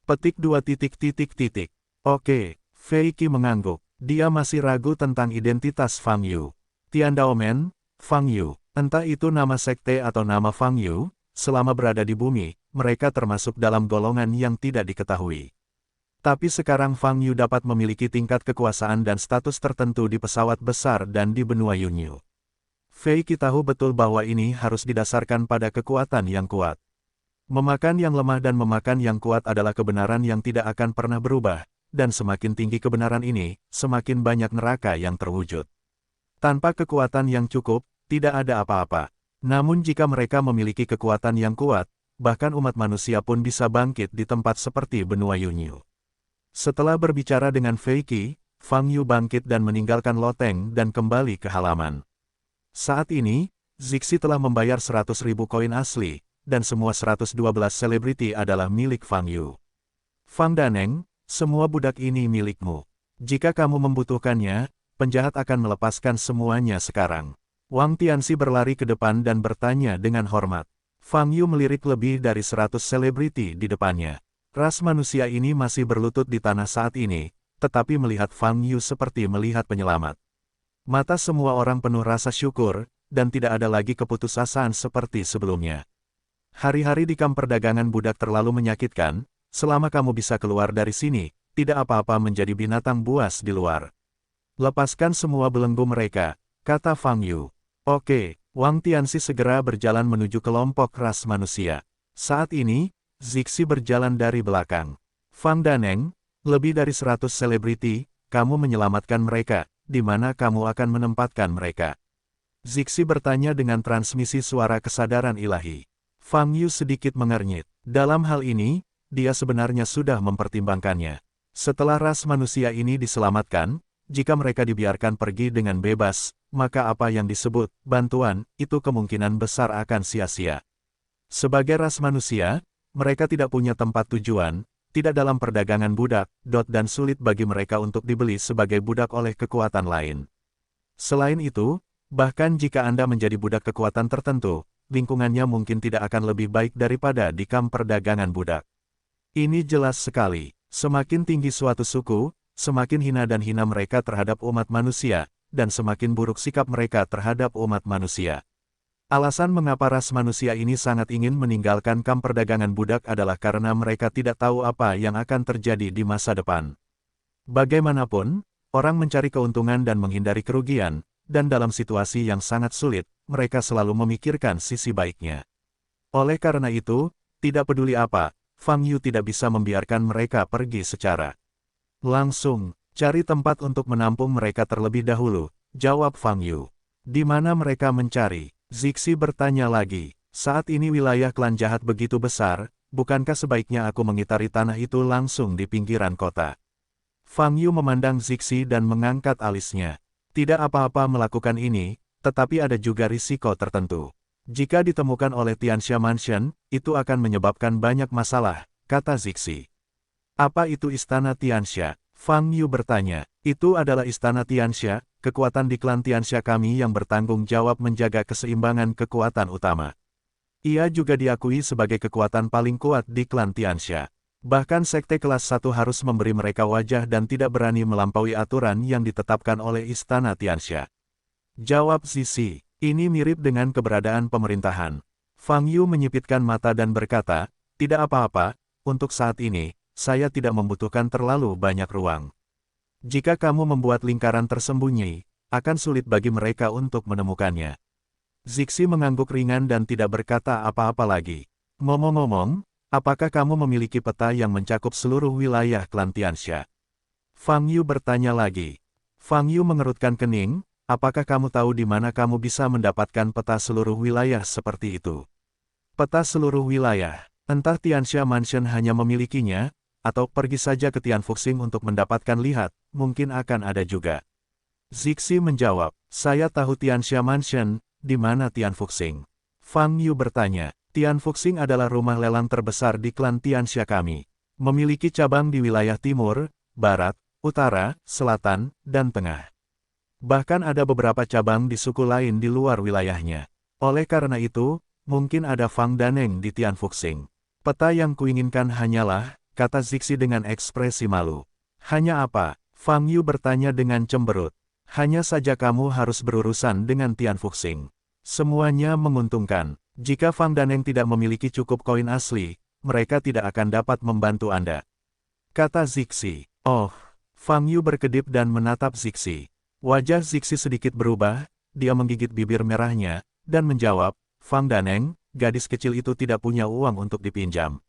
Petik 2 titik. Oke, Fei Qi mengangguk, dia masih ragu tentang identitas Fang Yu. Tian Daomen, Fang Yu, entah itu nama sekte atau nama Fang Yu, selama berada di bumi, mereka termasuk dalam golongan yang tidak diketahui. Tapi sekarang Fang Yu dapat memiliki tingkat kekuasaan dan status tertentu di pesawat besar dan di benua Yunyu. Fei Qi tahu betul bahwa ini harus didasarkan pada kekuatan yang kuat. Memakan yang lemah dan memakan yang kuat adalah kebenaran yang tidak akan pernah berubah, dan semakin tinggi kebenaran ini, semakin banyak neraka yang terwujud. Tanpa kekuatan yang cukup, tidak ada apa-apa. Namun jika mereka memiliki kekuatan yang kuat, bahkan umat manusia pun bisa bangkit di tempat seperti benua Yunyu. Setelah berbicara dengan Fei Qi, Fang Yu bangkit dan meninggalkan loteng dan kembali ke halaman. Saat ini, Zixi telah membayar 100.000 koin asli, dan semua 112 selebriti adalah milik Fang Yu. Fang Daneng, semua budak ini milikmu. Jika kamu membutuhkannya, penjahat akan melepaskan semuanya sekarang. Wang Tianxi berlari ke depan dan bertanya dengan hormat. Fang Yu melirik lebih dari 100 selebriti di depannya. Ras manusia ini masih berlutut di tanah saat ini, tetapi melihat Fang Yu seperti melihat penyelamat. Mata semua orang penuh rasa syukur, dan tidak ada lagi keputusasaan seperti sebelumnya. Hari-hari di kamp perdagangan budak terlalu menyakitkan, selama kamu bisa keluar dari sini, tidak apa-apa menjadi binatang buas di luar. Lepaskan semua belenggu mereka, kata Fang Yu. Oke, Wang Tianxi segera berjalan menuju kelompok ras manusia. Saat ini, Zixi berjalan dari belakang. Fang Daneng, lebih dari 100 selebriti, kamu menyelamatkan mereka, di mana kamu akan menempatkan mereka? Zixi bertanya dengan transmisi suara kesadaran ilahi. Fang Yu sedikit mengernyit. Dalam hal ini, dia sebenarnya sudah mempertimbangkannya. Setelah ras manusia ini diselamatkan, jika mereka dibiarkan pergi dengan bebas, maka apa yang disebut bantuan, itu kemungkinan besar akan sia-sia. Sebagai ras manusia, mereka tidak punya tempat tujuan, tidak dalam perdagangan budak, dan sulit bagi mereka untuk dibeli sebagai budak oleh kekuatan lain. Selain itu, bahkan jika Anda menjadi budak kekuatan tertentu, lingkungannya mungkin tidak akan lebih baik daripada di kamp perdagangan budak. Ini jelas sekali. Semakin tinggi suatu suku, semakin hina dan hina mereka terhadap umat manusia, dan semakin buruk sikap mereka terhadap umat manusia. Alasan mengapa ras manusia ini sangat ingin meninggalkan kamp perdagangan budak adalah karena mereka tidak tahu apa yang akan terjadi di masa depan. Bagaimanapun, orang mencari keuntungan dan menghindari kerugian, dan dalam situasi yang sangat sulit, mereka selalu memikirkan sisi baiknya. Oleh karena itu, tidak peduli apa, Fang Yu tidak bisa membiarkan mereka pergi secara langsung. Cari tempat untuk menampung mereka terlebih dahulu, jawab Fang Yu. Di mana mereka mencari? Zixi bertanya lagi. Saat ini wilayah klan jahat begitu besar, bukankah sebaiknya aku mengitari tanah itu langsung di pinggiran kota? Fang Yu memandang Zixi dan mengangkat alisnya. Tidak apa-apa melakukan ini, tetapi ada juga risiko tertentu. Jika ditemukan oleh Tianxia Mansion, itu akan menyebabkan banyak masalah, kata Zixi. Apa itu istana Tianxia? Fang Yu bertanya. Itu adalah istana Tianxia, kekuatan di klan Tianxia kami yang bertanggung jawab menjaga keseimbangan kekuatan utama. Ia juga diakui sebagai kekuatan paling kuat di klan Tianxia. Bahkan sekte kelas 1 harus memberi mereka wajah dan tidak berani melampaui aturan yang ditetapkan oleh istana Tianxia. Jawab Zixi. Ini mirip dengan keberadaan pemerintahan. Fang Yu menyipitkan mata dan berkata, tidak apa-apa, untuk saat ini, saya tidak membutuhkan terlalu banyak ruang. Jika kamu membuat lingkaran tersembunyi, akan sulit bagi mereka untuk menemukannya. Zixi mengangguk ringan dan tidak berkata apa-apa lagi. Ngomong-ngomong, apakah kamu memiliki peta yang mencakup seluruh wilayah klan Tianxia? Fang Yu bertanya lagi. Fang Yu mengerutkan kening. Apakah kamu tahu di mana kamu bisa mendapatkan peta seluruh wilayah seperti itu? Peta seluruh wilayah. Entah Tianxia Mansion hanya memilikinya, atau pergi saja ke Tianfuxing untuk mendapatkan lihat, mungkin akan ada juga. Zixi menjawab, saya tahu Tianxia Mansion, di mana Tianfuxing? Fang Yu bertanya, Tianfuxing adalah rumah lelang terbesar di klan Tianxia kami. Memiliki cabang di wilayah timur, barat, utara, selatan, dan tengah. Bahkan ada beberapa cabang di suku lain di luar wilayahnya. Oleh karena itu, mungkin ada Fang Daneng di Tianfuxing. Peta yang kuinginkan hanyalah, kata Zixi dengan ekspresi malu. Hanya apa? Fang Yu bertanya dengan cemberut. Hanya saja kamu harus berurusan dengan Tianfuxing. Semuanya menguntungkan. Jika Fang Daneng tidak memiliki cukup koin asli, mereka tidak akan dapat membantu Anda. Kata Zixi. Oh, Fang Yu berkedip dan menatap Zixi. Wajah Zixi sedikit berubah, dia menggigit bibir merahnya, dan menjawab, Fang Daneng, gadis kecil itu tidak punya uang untuk dipinjam.